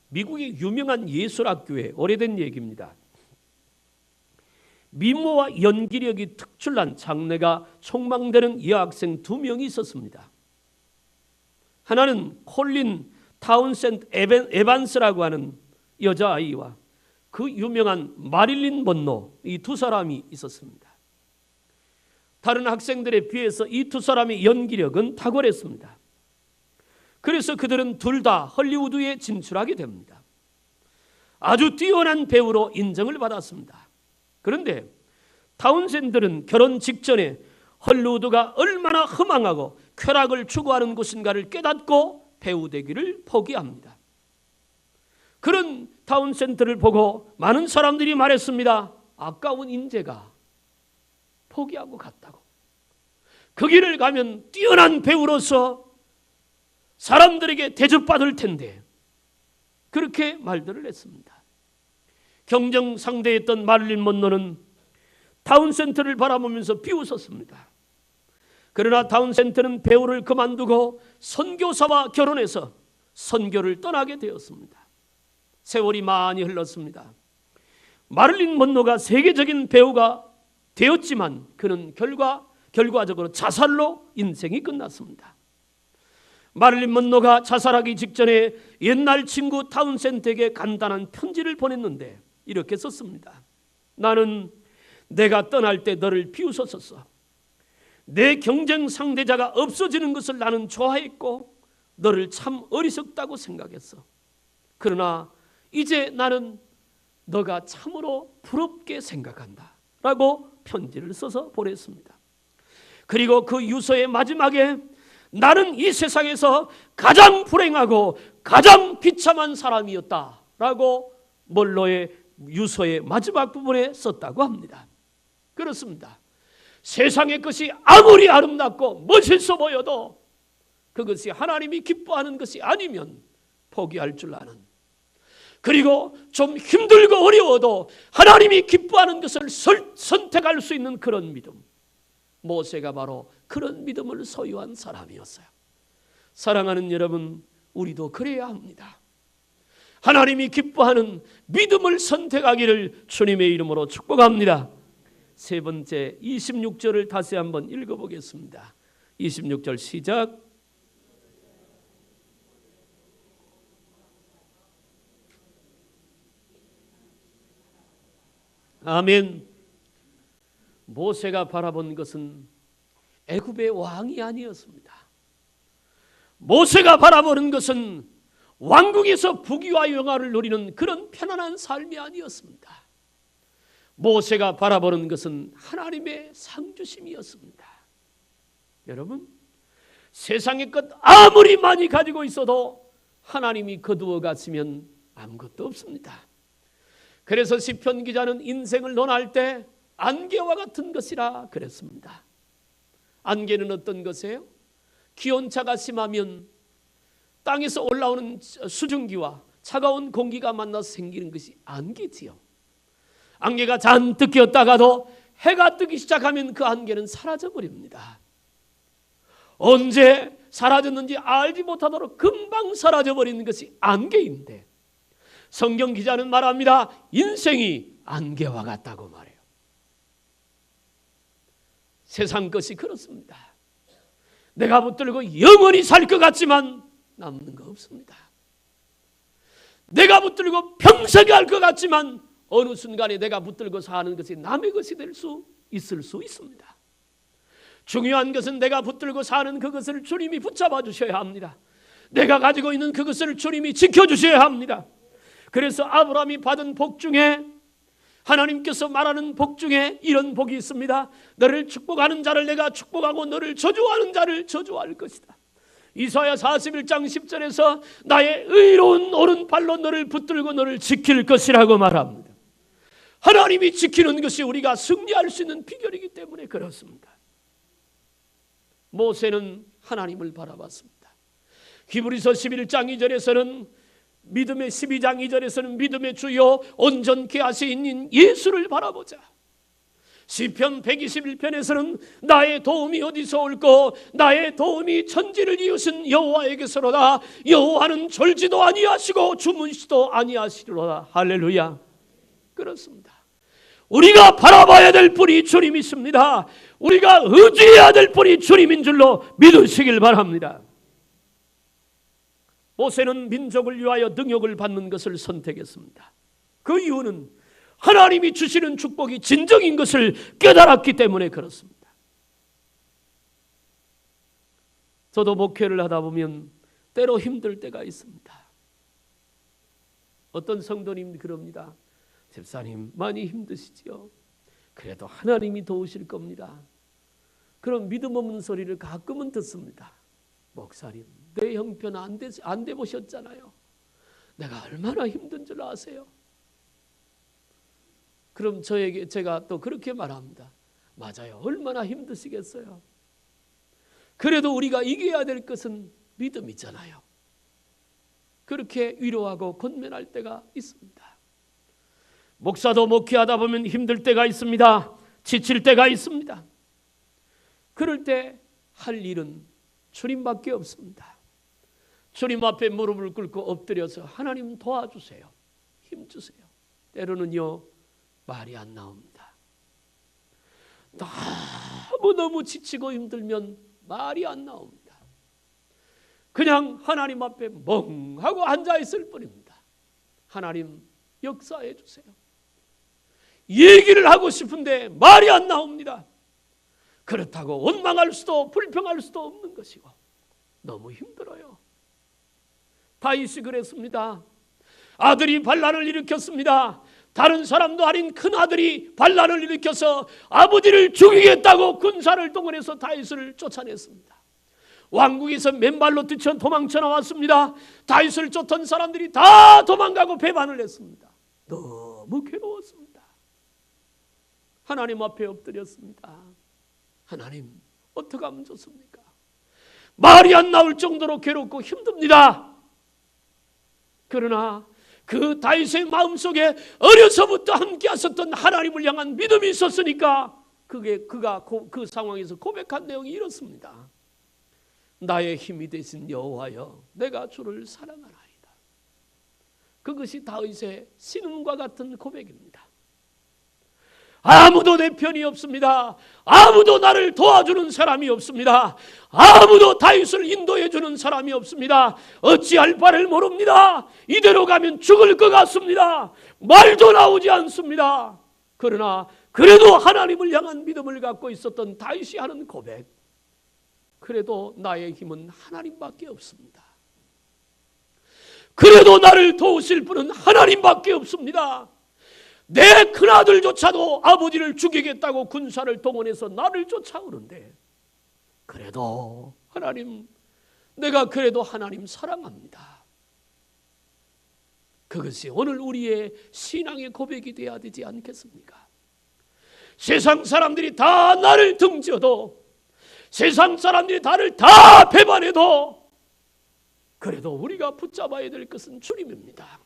미국의 유명한 예술학교의 오래된 얘기입니다. 미모와 연기력이 특출난 장래가 촉망되는 여학생 2명이 있었습니다. 하나는 콜린 타운센드 에반스라고 하는 여자아이와 그 유명한 마릴린 먼로, 이 두 사람이 있었습니다. 다른 학생들에 비해서 이 두 사람의 연기력은 탁월했습니다. 그래서 그들은 둘 다 헐리우드에 진출하게 됩니다. 아주 뛰어난 배우로 인정을 받았습니다. 그런데 타운센드는 결혼 직전에 헐리우드가 얼마나 허망하고 쾌락을 추구하는 곳인가를 깨닫고 배우 되기를 포기합니다. 그런 타운센드를 보고 많은 사람들이 말했습니다. 아까운 인재가 포기하고 갔다고. 그 길을 가면 뛰어난 배우로서 사람들에게 대접받을 텐데, 그렇게 말들을 했습니다. 경쟁 상대였던 마릴린 먼로는 타운센드를 바라보면서 비웃었습니다. 그러나 타운센드는 배우를 그만두고 선교사와 결혼해서 선교를 떠나게 되었습니다. 세월이 많이 흘렀습니다. 마릴린 먼로가 세계적인 배우가 되었지만 그는 결과적으로 자살로 인생이 끝났습니다. 마릴린 먼로가 자살하기 직전에 옛날 친구 타운센드에게 간단한 편지를 보냈는데 이렇게 썼습니다. 나는 내가 떠날 때 너를 비웃었었어. 내 경쟁 상대자가 없어지는 것을 나는 좋아했고 너를 참 어리석다고 생각했어. 그러나 이제 나는 너가 참으로 부럽게 생각한다 라고 편지를 써서 보냈습니다. 그리고 그 유서의 마지막에 나는 이 세상에서 가장 불행하고 가장 비참한 사람이었다 라고 먼로의 유서의 마지막 부분에 썼다고 합니다. 그렇습니다. 세상의 것이 아무리 아름답고 멋있어 보여도 그것이 하나님이 기뻐하는 것이 아니면 포기할 줄 아는, 그리고 좀 힘들고 어려워도 하나님이 기뻐하는 것을 선택할 수 있는 그런 믿음, 모세가 바로 그런 믿음을 소유한 사람이었어요. 사랑하는 여러분, 우리도 그래야 합니다. 하나님이 기뻐하는 믿음을 선택하기를 주님의 이름으로 축복합니다. 세 번째 26절을 다시 한번 읽어보겠습니다. 26절 시작. 아멘. 모세가 바라본 것은 애굽의 왕이 아니었습니다. 모세가 바라보는 것은 왕국에서 부귀와 영화를 누리는 그런 편안한 삶이 아니었습니다. 모세가 바라보는 것은 하나님의 상주심이었습니다. 여러분, 세상의 것 아무리 많이 가지고 있어도 하나님이 거두어 갔으면 아무것도 없습니다. 그래서 시편 기자는 인생을 논할 때 안개와 같은 것이라 그랬습니다. 안개는 어떤 것이에요? 기온차가 심하면 땅에서 올라오는 수증기와 차가운 공기가 만나서 생기는 것이 안개지요. 안개가 잔뜩 끼었다가도 해가 뜨기 시작하면 그 안개는 사라져버립니다. 언제 사라졌는지 알지 못하도록 금방 사라져버리는 것이 안개인데, 성경 기자는 말합니다. 인생이 안개와 같다고 말해요. 세상 것이 그렇습니다. 내가 붙들고 영원히 살 것 같지만 남는 거 없습니다. 내가 붙들고 평생에 할 것 같지만 어느 순간에 내가 붙들고 사는 것이 남의 것이 될 수 있을 수 있습니다. 중요한 것은 내가 붙들고 사는 그것을 주님이 붙잡아 주셔야 합니다. 내가 가지고 있는 그것을 주님이 지켜주셔야 합니다. 그래서 아브라함이 받은 복 중에, 하나님께서 말하는 복 중에 이런 복이 있습니다. 너를 축복하는 자를 내가 축복하고 너를 저주하는 자를 저주할 것이다. 이사야 41장 10절에서 나의 의로운 오른팔로 너를 붙들고 너를 지킬 것이라고 말합니다. 하나님이 지키는 것이 우리가 승리할 수 있는 비결이기 때문에 그렇습니다. 모세는 하나님을 바라봤습니다. 히브리서 11장 2절에서는 믿음의 12장 2절에서는 믿음의 주요 온전케 하시는 예수를 바라보자. 시편 121편에서는 나의 도움이 어디서 올꼬 나의 도움이 천지를 이으신 여호와에게서로다. 여호와는 졸지도 아니하시고 주무시도 아니하시리로다. 할렐루야. 그렇습니다. 우리가 바라봐야 될 분이 주님이십니다. 우리가 의지해야 될 분이 주님인 줄로 믿으시길 바랍니다. 모세는 민족을 위하여 능욕을 받는 것을 선택했습니다. 그 이유는 하나님이 주시는 축복이 진정인 것을 깨달았기 때문에 그렇습니다. 저도 목회를 하다 보면 때로 힘들 때가 있습니다. 어떤 성도님 그럽니다. 집사님 많이 힘드시지요? 그래도 하나님이 도우실 겁니다. 그런 믿음 없는 소리를 가끔은 듣습니다. 목사님, 내 형편 안 돼 보셨잖아요. 내가 얼마나 힘든 줄 아세요? 그럼 제가 또 그렇게 말합니다. 맞아요. 얼마나 힘드시겠어요? 그래도 우리가 이겨야 될 것은 믿음이잖아요. 그렇게 위로하고 권면할 때가 있습니다. 목사도 목회하다 보면 힘들 때가 있습니다. 지칠 때가 있습니다. 그럴 때 할 일은 주님밖에 없습니다. 주님 앞에 무릎을 꿇고 엎드려서 하나님 도와주세요. 힘주세요. 때로는요 말이 안 나옵니다. 너무너무 지치고 힘들면 말이 안 나옵니다. 그냥 하나님 앞에 멍하고 앉아있을 뿐입니다. 하나님 역사해 주세요. 얘기를 하고 싶은데 말이 안 나옵니다. 그렇다고 원망할 수도 불평할 수도 없는 것이고 너무 힘들어요. 다윗이 그랬습니다. 아들이 반란을 일으켰습니다. 다른 사람도 아닌 큰 아들이 반란을 일으켜서 아버지를 죽이겠다고 군사를 동원해서 다윗을 쫓아냈습니다. 왕궁에서 맨발로 뛰쳐 도망쳐 나왔습니다. 다윗을 쫓던 사람들이 다 도망가고 배반을 했습니다. 너무 괴로웠습니다. 하나님 앞에 엎드렸습니다. 하나님 어떻게 하면 좋습니까? 말이 안 나올 정도로 괴롭고 힘듭니다. 그러나 그 다윗의 마음속에 어려서부터 함께 하셨던 하나님을 향한 믿음이 있었으니까 그가 그 상황에서 고백한 내용이 이렇습니다. 나의 힘이 되신 여호와여, 내가 주를 사랑하나이다. 그것이 다윗의 신음과 같은 고백입니다. 아무도 내 편이 없습니다. 아무도 나를 도와주는 사람이 없습니다. 아무도 다윗을 인도해 주는 사람이 없습니다. 어찌할 바를 모릅니다. 이대로 가면 죽을 것 같습니다. 말도 나오지 않습니다. 그러나 그래도 하나님을 향한 믿음을 갖고 있었던 다윗이 하는 고백, 그래도 나의 힘은 하나님밖에 없습니다. 그래도 나를 도우실 분은 하나님밖에 없습니다. 내 큰아들조차도 아버지를 죽이겠다고 군사를 동원해서 나를 쫓아오는데 그래도 하나님, 내가 그래도 하나님 사랑합니다. 그것이 오늘 우리의 신앙의 고백이 되어야 되지 않겠습니까? 세상 사람들이 다 나를 등지어도, 세상 사람들이 나를 다 배반해도 그래도 우리가 붙잡아야 될 것은 주님입니다.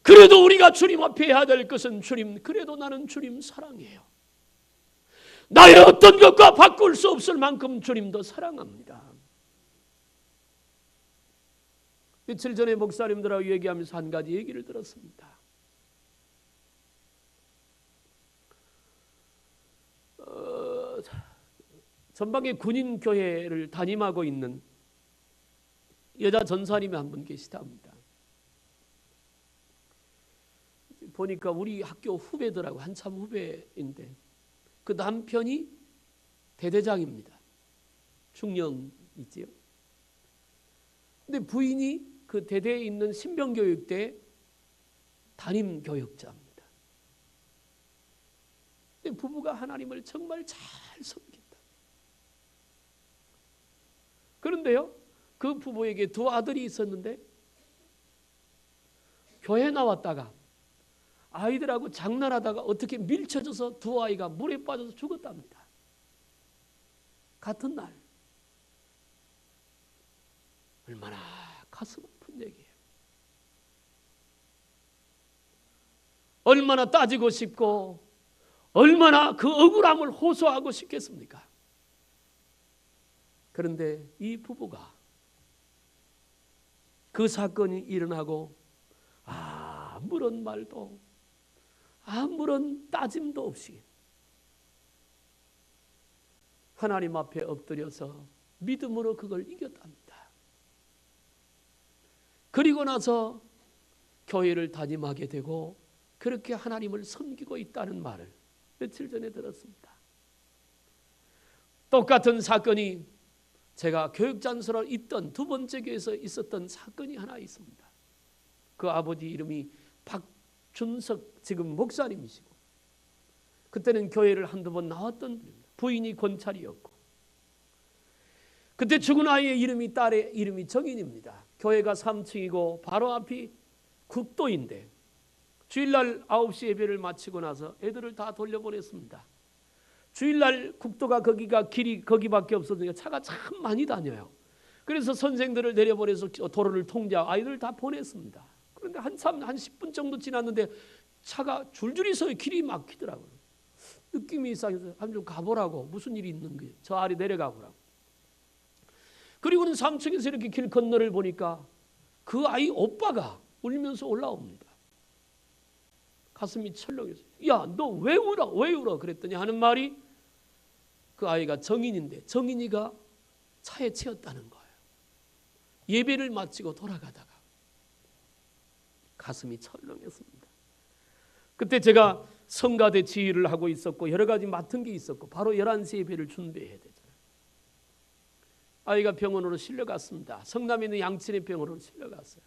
그래도 우리가 주님 앞에 해야 될 것은 주님, 그래도 나는 주님 사랑해요. 나의 어떤 것과 바꿀 수 없을 만큼 주님도 사랑합니다. 며칠 전에 목사님들하고 얘기하면서 한 가지 얘기를 들었습니다. 전방에 군인교회를 담임하고 있는 여자 전사님이 한 분 계시다 합니다. 보니까 우리 학교 후배들하고 한참 후배인데 그 남편이 대대장입니다. 중령이지요. 근데 부인이 그 대대에 있는 신병교육대 담임교육자입니다. 근데 부부가 하나님을 정말 잘 섬긴다. 그런데요, 그 부부에게 두 아들이 있었는데 교회 나왔다가 아이들하고 장난하다가 어떻게 밀쳐져서 두 아이가 물에 빠져서 죽었답니다. 같은 날. 얼마나 가슴 아픈 얘기예요. 얼마나 따지고 싶고 얼마나 그 억울함을 호소하고 싶겠습니까? 그런데 이 부부가 그 사건이 일어나고 아무런 말도 아무런 따짐도 없이 하나님 앞에 엎드려서 믿음으로 그걸 이겼답니다. 그리고 나서 교회를 다짐하게 되고 그렇게 하나님을 섬기고 있다는 말을 며칠 전에 들었습니다. 똑같은 사건이 제가 교육장소로 있던 두 번째 교회에서 있었던 사건이 하나 있습니다. 그 아버지 이름이 박준석 지금 목사님이시고 그때는 교회를 한두 번 나왔던 분입니다. 부인이 권찰이었고 그때 죽은 아이의 이름이 딸의 이름이 정인입니다. 교회가 3층이고 바로 앞이 국도인데 주일날 9시 예배를 마치고 나서 애들을 다 돌려보냈습니다. 주일날 국도가 거기가 길이 거기밖에 없었으니까 차가 참 많이 다녀요. 그래서 선생들을 내려보내서 도로를 통제하고 아이들을 다 보냈습니다. 그런데 한참 한 10분 정도 지났는데 차가 줄줄이 서요. 길이 막히더라고요. 느낌이 이상해서 한번 좀 가보라고 무슨 일이 있는 거예요. 저 아래 내려가 보라고. 그리고는 3층에서 이렇게 길 건너를 보니까 그 아이 오빠가 울면서 올라옵니다. 가슴이 철렁해서 야, 너 왜 울어? 왜 울어? 그랬더니 하는 말이 그 아이가 정인인데 정인이가 차에 치였다는 거예요. 예배를 마치고 돌아가다가 가슴이 철렁했습니다. 그때 제가 성가대 지휘를 하고 있었고 여러 가지 맡은 게 있었고 바로 11시 예배를 준비해야 되잖아요. 아이가 병원으로 실려갔습니다. 성남에 있는 양천의 병원으로 실려갔어요.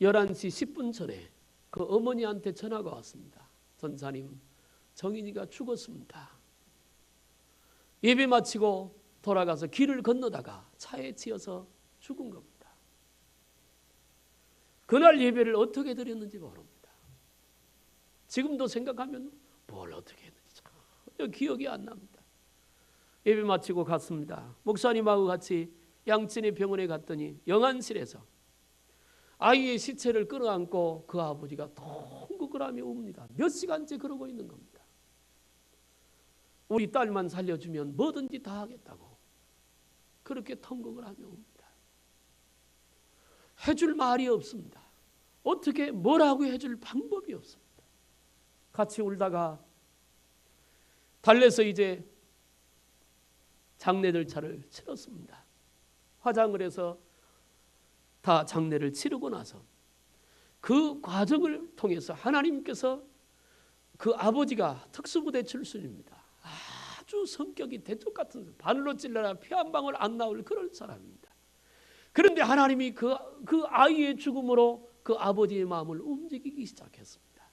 11시 10분 전에 그 어머니한테 전화가 왔습니다. 전사님, 정인이가 죽었습니다. 예배 마치고 돌아가서 길을 건너다가 차에 치여서 죽은 겁니다. 그날 예배를 어떻게 드렸는지 모릅니다. 지금도 생각하면 뭘 어떻게 했는지 전혀 기억이 안 납니다. 예배 마치고 갔습니다. 목사님하고 같이 양천의 병원에 갔더니 영안실에서 아이의 시체를 끌어안고 그 아버지가 통곡을 하며 웁니다. 몇 시간째 그러고 있는 겁니다. 우리 딸만 살려주면 뭐든지 다 하겠다고 그렇게 통곡을 하며 웁니다. 해줄 말이 없습니다. 어떻게 뭐라고 해줄 방법이 없습니다. 같이 울다가 달래서 이제 장례들 차를 치렀습니다. 화장을 해서 다 장례를 치르고 나서 그 과정을 통해서 하나님께서 그 아버지가 특수부대 출신입니다. 아주 성격이 대쪽 같은 바늘로 찔러라 피 한 방울 안 나올 그런 사람입니다. 그런데 하나님이 그 아이의 죽음으로 그 아버지의 마음을 움직이기 시작했습니다.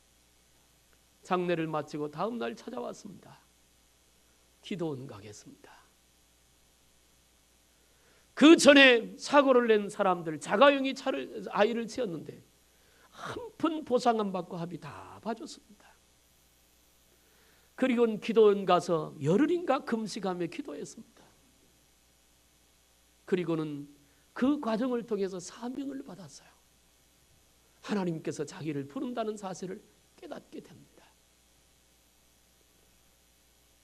장례를 마치고 다음 날 찾아왔습니다. 기도원 가겠습니다. 그 전에 사고를 낸 사람들 자가용이 아이를 치었는데 한 푼 보상 안 받고 합의 다 봐줬습니다. 그리고는 기도원 가서 열흘인가 금식하며 기도했습니다. 그리고는 그 과정을 통해서 사명을 받았어요. 하나님께서 자기를 부른다는 사실을 깨닫게 됩니다.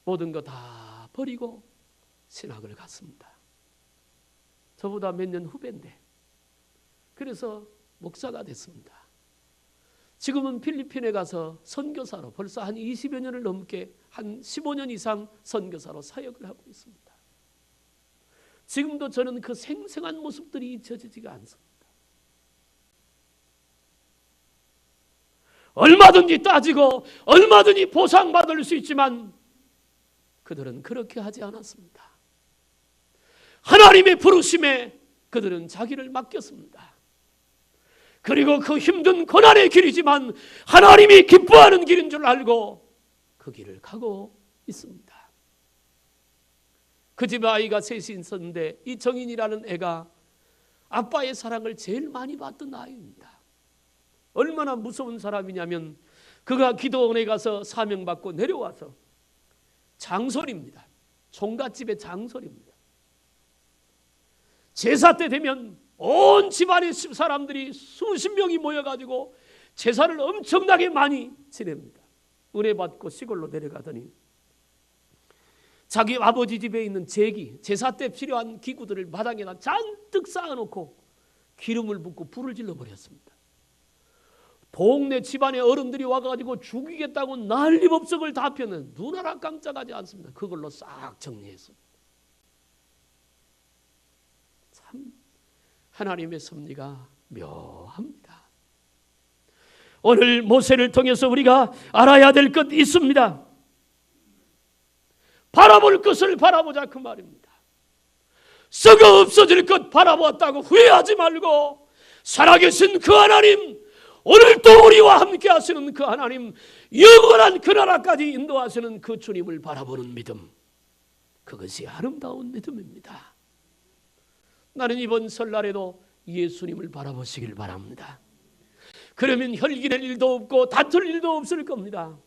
모든 거 다 버리고 신학을 갔습니다. 저보다 몇 년 후배인데 그래서 목사가 됐습니다. 지금은 필리핀에 가서 선교사로 벌써 한 20여 년을 넘게 한 15년 이상 선교사로 사역을 하고 있습니다. 지금도 저는 그 생생한 모습들이 잊혀지지가 않습니다. 얼마든지 따지고 얼마든지 보상받을 수 있지만 그들은 그렇게 하지 않았습니다. 하나님의 부르심에 그들은 자기를 맡겼습니다. 그리고 그 힘든 고난의 길이지만 하나님이 기뻐하는 길인 줄 알고 그 길을 가고 있습니다. 그 집에 아이가 셋이 있었는데 이 정인이라는 애가 아빠의 사랑을 제일 많이 받던 아이입니다. 얼마나 무서운 사람이냐면 그가 기도원에 가서 사명받고 내려와서 장솔입니다. 총각집의 장솔입니다. 제사 때 되면 온 집안의 사람들이 수십 명이 모여가지고 제사를 엄청나게 많이 지냅니다. 은혜 받고 시골로 내려가더니 자기 아버지 집에 있는 제기, 제사 때 필요한 기구들을 마당에다 잔뜩 쌓아놓고 기름을 붓고 불을 질러버렸습니다. 동네 집안의 어른들이 와가지고 죽이겠다고 난리법석을 다 펴는 눈 하나 깜짝하지 않습니다. 그걸로 싹 정리했습니다. 참 하나님의 섭리가 묘합니다. 오늘 모세를 통해서 우리가 알아야 될 것 있습니다. 바라볼 것을 바라보자 그 말입니다. 썩어 없어질 것 바라보았다고 후회하지 말고 살아계신 그 하나님, 오늘도 우리와 함께 하시는 그 하나님, 영원한 그 나라까지 인도하시는 그 주님을 바라보는 믿음, 그것이 아름다운 믿음입니다. 나는 이번 설날에도 예수님을 바라보시길 바랍니다. 그러면 혈기낼 일도 없고 다툴 일도 없을 겁니다.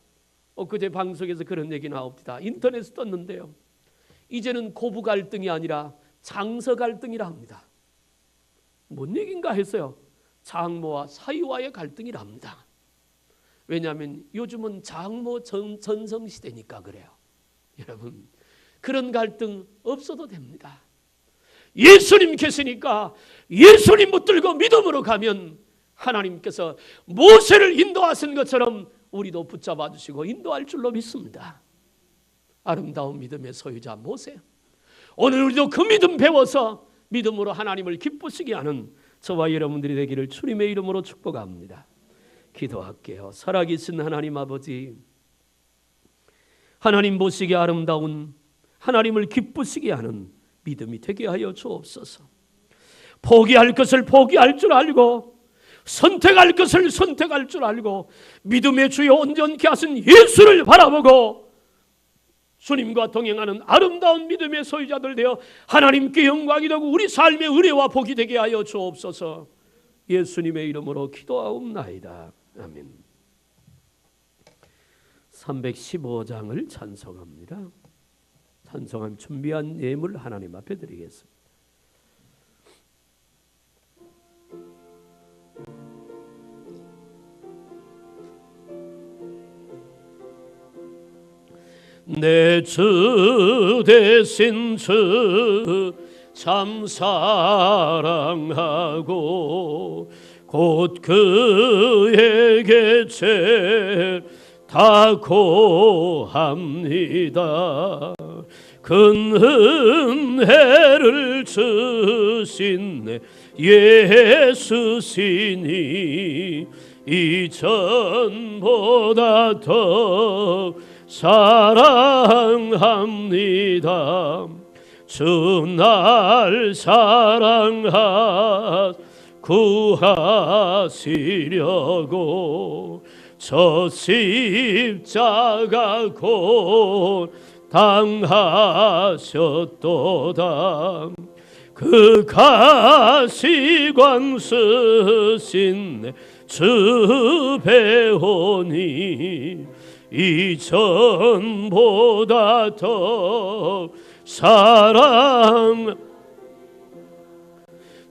엊그제 방송에서 그런 얘기 나옵니다. 인터넷에 떴는데요, 이제는 고부 갈등이 아니라 장서 갈등이라 합니다. 뭔 얘기인가 했어요. 장모와 사위와의 갈등이라 합니다. 왜냐하면 요즘은 장모 전성시대니까 그래요. 여러분, 그런 갈등 없어도 됩니다. 예수님 계시니까 예수님 붙들고 믿음으로 가면 하나님께서 모세를 인도하신 것처럼 우리도 붙잡아 주시고 인도할 줄로 믿습니다. 아름다운 믿음의 소유자 모세, 오늘 우리도 그 믿음 배워서 믿음으로 하나님을 기쁘시게 하는 저와 여러분들이 되기를 주님의 이름으로 축복합니다. 기도할게요. 살아계신 하나님 아버지, 하나님 보시기에 아름다운, 하나님을 기쁘시게 하는 믿음이 되게 하여 주옵소서. 포기할 것을 포기할 줄 알고 선택할 것을 선택할 줄 알고 믿음의 주여 온전케 하신 예수를 바라보고 주님과 동행하는 아름다운 믿음의 소유자들 되어 하나님께 영광이 되고 우리 삶의 은혜와 복이 되게 하여 주옵소서. 예수님의 이름으로 기도하옵나이다. 아멘. 315장을 찬송합니다. 찬송함 준비한 예물 하나님 앞에 드리겠습니다. 내 주 대신 주 참 사랑하고 곧 그에게 죄 다 고합니다. 큰 은혜를 주신 내 예수시니 이전보다 더 사랑합니다. 주 날 사랑하 구하시려고 저 십자가 곧 당하셨도다. 그 가시관 쓰신 주 배우니 이전보다 더 사랑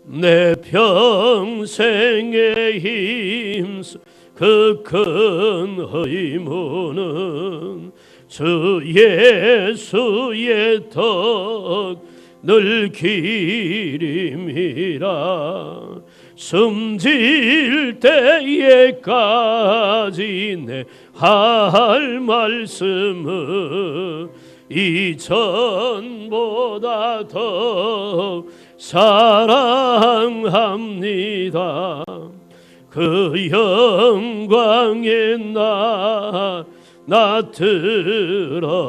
내 평생의 힘써 그 큰 의무는 주 예수의 덕 늘 기림이라. 숨질 때에까지 내 할 말씀은 이전보다 더 사랑합니다. 그 영광에 나 들어가서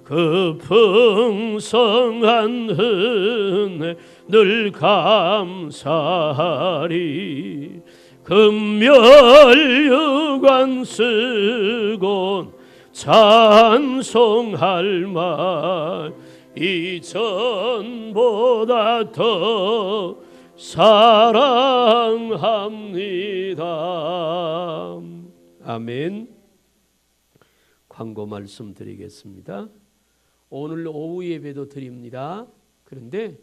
그 풍성한 은혜 늘 감사하리. 금멸유관 쓰곤 찬송할 말 이전보다 더 사랑합니다. 아멘. 광고 말씀 드리겠습니다. 오늘 오후 예배도 드립니다. 그런데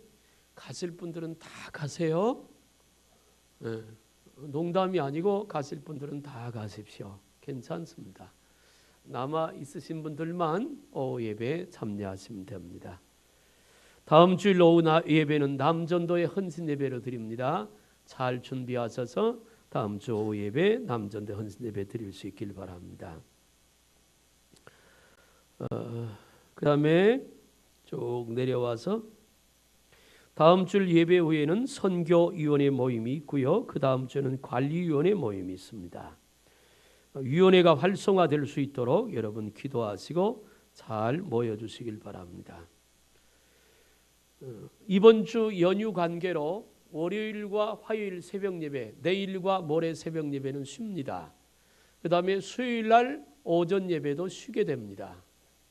가실 분들은 다 가세요. 네, 농담이 아니고 가실 분들은 다 가십시오. 괜찮습니다. 남아 있으신 분들만 오후 예배에 참여하시면 됩니다. 다음 주일 오후 예배는 남전도의 헌신 예배로 드립니다. 잘 준비하셔서 다음 주 오후 예배 남전대 헌신 예배 드릴 수 있길 바랍니다. 그 다음에 쭉 내려와서 다음 주 예배 후에는 선교위원회 모임이 있고요. 그 다음 주에는 관리위원회 모임이 있습니다. 위원회가 활성화될 수 있도록 여러분 기도하시고 잘 모여주시길 바랍니다. 이번 주 연휴 관계로 월요일과 화요일 새벽 예배, 내일과 모레 새벽 예배는 쉽니다. 그 다음에 수요일 날 오전 예배도 쉬게 됩니다.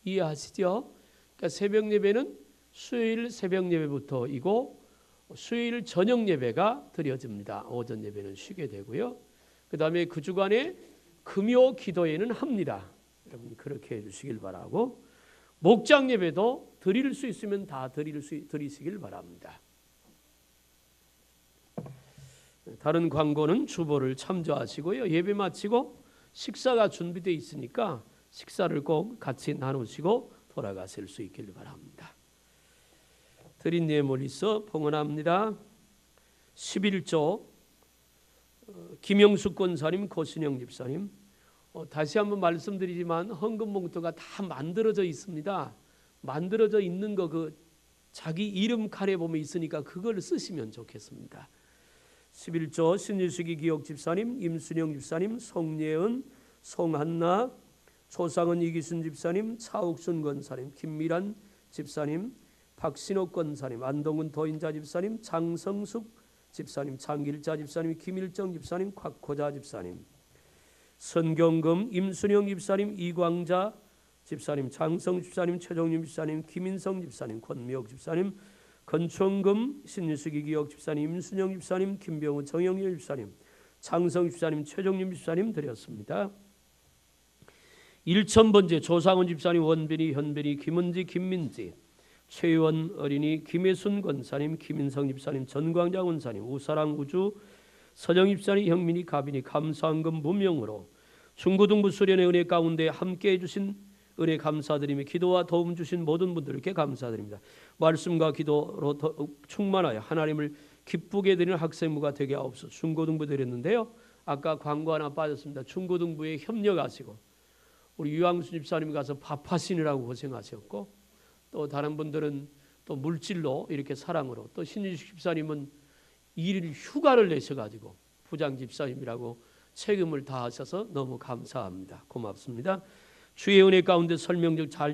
이해하시죠? 그러니까 새벽 예배는 수요일 새벽 예배부터이고 수요일 저녁 예배가 드려집니다. 오전 예배는 쉬게 되고요. 그 다음에 그 주간에 금요 기도회는 합니다. 여러분 그렇게 해주시길 바라고, 목장 예배도 드릴 수 있으면 다 드리시길 바랍니다. 다른 광고는 주보를 참조하시고요. 예배 마치고 식사가 준비되어 있으니까 식사를 꼭 같이 나누시고 돌아가실 수 있길 바랍니다. 드린 예물 있어 봉헌합니다. 11조 김영숙 권사님, 고순영 집사님, 다시 한번 말씀드리지만 헌금 봉투가 다 만들어져 있습니다. 만들어져 있는 거 그 자기 이름 칸에 보면 있으니까 그걸 쓰시면 좋겠습니다. 11조 신유숙이 기억 집사님, 임순영 집사님, 송예은, 송한나, 조상은 이기순 집사님, 차옥순 권사님, 김미란 집사님, 박신옥 권사님, 안동은 도인자 집사님, 장성숙 집사님, 장길자 집사님, 김일정 집사님, 곽호자 집사님, 선경금, 임순영 집사님, 이광자 집사님, 장성 집사님, 최종림 집사님, 김인성 집사님, 권미옥 집사님, 건총금, 신유숙이 기억 집사님, 임순영 집사님, 김병우, 정영일 집사님, 장성 집사님, 최종림 집사님 드렸습니다. 1000번째 조상훈 집사님, 원빈이, 현빈이, 김은지, 김민지, 최원 어린이, 김혜순 권사님, 김인성 집사님, 전광장 권사님, 우사랑 우주, 서정 집사님, 형민이, 가빈이 감사한금 무명으로 중고등부 수련의 은혜 가운데 함께해 주신 은혜 감사드리며 기도와 도움 주신 모든 분들께 감사드립니다. 말씀과 기도로 충만하여 하나님을 기쁘게 드리는 학생부가 되게 하옵소서. 중고등부 드렸는데요. 아까 광고 하나 빠졌습니다. 중고등부에 협력하시고 우리 유황수 집사님 가서 밥하시느라고 고생하셨고, 또 다른 분들은 또 물질로 이렇게 사랑으로, 또 신유식 집사님은 일 휴가를 내셔가지고 부장 집사님이라고 책임을 다하셔서 너무 감사합니다. 고맙습니다. 주의 은혜 가운데 설명적 잘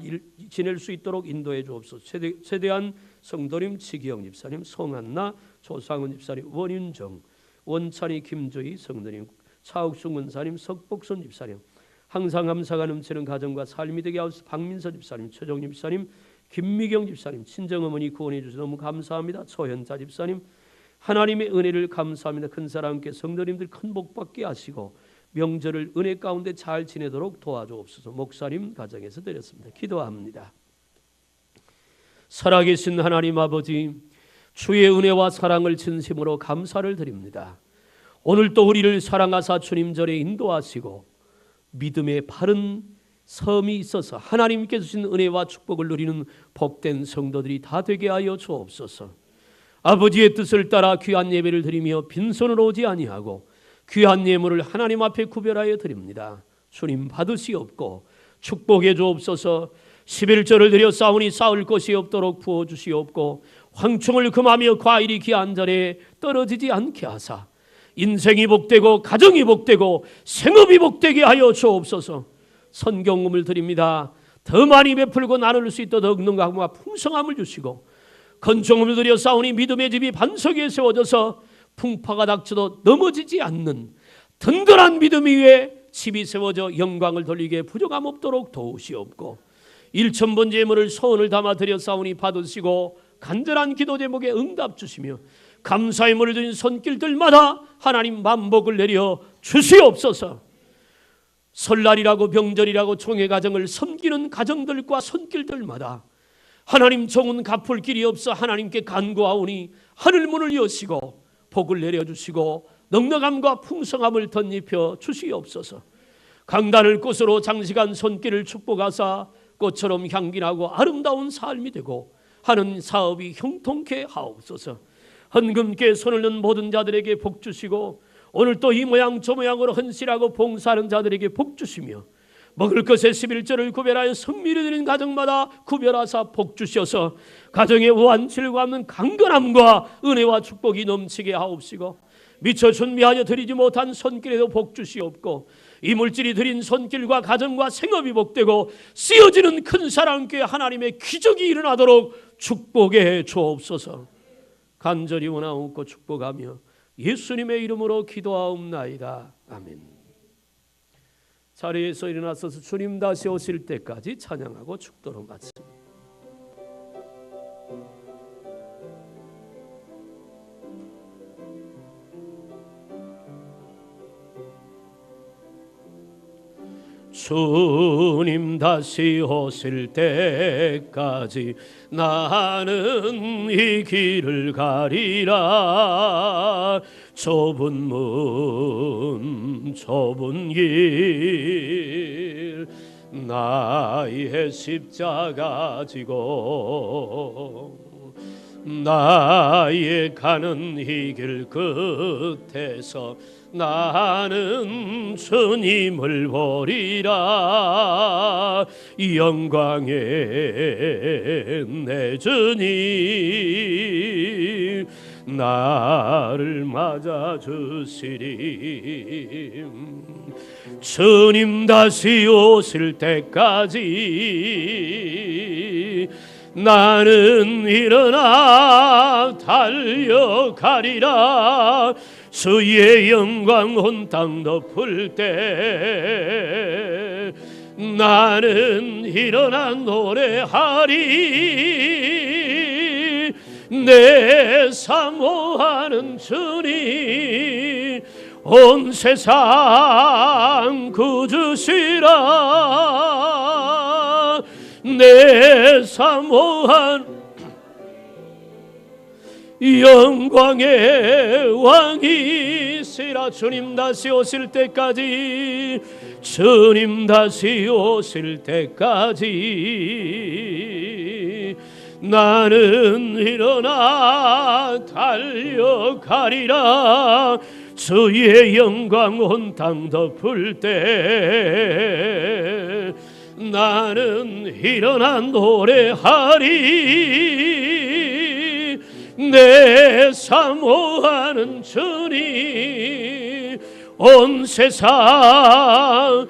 지낼 수 있도록 인도해 주옵소서. 최대한 성도님, 지기영 집사님, 송한나, 조상훈 집사님, 원윤정, 원찬이, 김조희 성도님, 차옥순 권사님, 석복선 집사님, 항상 감사가 넘치는 가정과 삶이 되게 하옵소서. 박민서 집사님, 최정림 집사님, 김미경 집사님, 친정어머니 구원해 주셔서 너무 감사합니다. 초현자 집사님, 하나님의 은혜를 감사합니다. 큰 사람께 성도님들 큰 복 받게 하시고 명절을 은혜 가운데 잘 지내도록 도와주옵소서. 목사님 가정에서 드렸습니다. 기도합니다. 살아계신 하나님 아버지, 주의 은혜와 사랑을 진심으로 감사를 드립니다. 오늘 또 우리를 사랑하사 주님 절에 인도하시고 믿음의 바른 섬이 있어서 하나님께 주신 은혜와 축복을 누리는 복된 성도들이 다 되게 하여 주옵소서. 아버지의 뜻을 따라 귀한 예배를 드리며 빈손으로 오지 아니하고 귀한 예물을 하나님 앞에 구별하여 드립니다. 주님 받으시옵고 축복해 주옵소서. 11절을 드려 싸우니 싸울 것이 없도록 부어주시옵고 황충을 금하며 과일이 귀한 자리에 떨어지지 않게 하사 인생이 복되고 가정이 복되고 생업이 복되게 하여 주옵소서. 선경금을 드립니다. 더 많이 베풀고 나눌 수 있도록 능력과 풍성함을 주시고 건총금을 드려 싸우니 믿음의 집이 반석 위에 세워져서 풍파가 닥쳐도 넘어지지 않는 든든한 믿음 위에 집이 세워져 영광을 돌리게 부족함 없도록 도우시옵고 1000번 제물을 소원을 담아 드려 싸우니 받으시고 간절한 기도 제목에 응답 주시며 감사의 물을 드린 손길들마다 하나님 만복을 내려 주시옵소서. 설날이라고 병절이라고 총회 가정을 섬기는 가정들과 손길들마다 하나님 종은 갚을 길이 없어 하나님께 간구하오니 하늘문을 여시고 복을 내려주시고 넉넉함과 풍성함을 덧입혀 주시옵소서. 강단을 꽃으로 장식한 손길을 축복하사 꽃처럼 향기나고 아름다운 삶이 되고 하는 사업이 형통케 하옵소서. 헌금께 손을 든 모든 자들에게 복 주시고 오늘 또 이 모양 저 모양으로 헌신하고 봉사하는 자들에게 복 주시며 먹을 것의 11조를 구별하여 성미를 드린 가정마다 구별하사 복 주셔서 가정의 완질과 없는 강건함과 은혜와 축복이 넘치게 하옵시고 미처 준비하여 드리지 못한 손길에도 복 주시옵고 이물질이 드린 손길과 가정과 생업이 복되고 쓰여지는 큰 사랑교회 하나님의 기적이 일어나도록 축복해 주옵소서. 간절히 원하옵고 축복하며 예수님의 이름으로 기도하옵나이다. 아멘. 자리에서 일어나서서 주님 다시 오실 때까지 찬양하고 축도로 마칩니다. 주님 다시 오실 때까지 나는 이 길을 가리라. 좁은 문 좁은 길 나의 십자가 지고 나의 가는 이 길 끝에서 나는 주님을 보리라. 영광의 내 주님 나를 맞아주시리. 주님 다시 오실 때까지 나는 일어나 달려가리라. 주의 영광 온 땅 덮을 때 나는 일어나 노래하리. 내 사모하는 주님 온 세상 구주시라. 내 사모한 영광의 왕이시라. 주님 다시 오실 때까지 주님 다시 오실 때까지 나는 일어나 달려가리라. 주의 영광 온 땅 덮을 때 나는 일어나 노래하리. 내 사모하는 주님 온 세상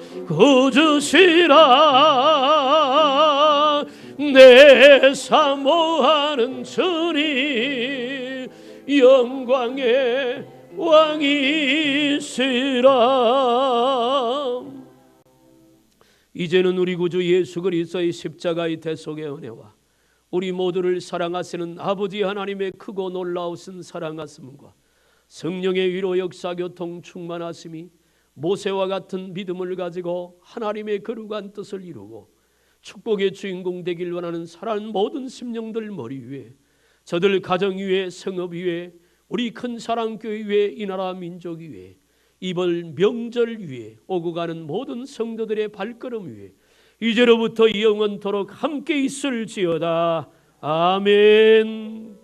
구주시라. 내 사모하는 주님 영광의 왕이시라. 이제는 우리 구주 예수 그리스도의 십자가의 대속의 은혜와 우리 모두를 사랑하시는 아버지 하나님의 크고 놀라우신 사랑하심과 성령의 위로 역사 교통 충만하심이 모세와 같은 믿음을 가지고 하나님의 거룩한 뜻을 이루고 축복의 주인공 되길 원하는 사랑하는 모든 심령들 머리 위에, 저들 가정 위에, 성업 위에, 우리 큰 사랑교회 위에, 이 나라 민족 위에, 이번 명절 위에, 오고 가는 모든 성도들의 발걸음 위에 이제로부터 영원토록 함께 있을지어다. 아멘.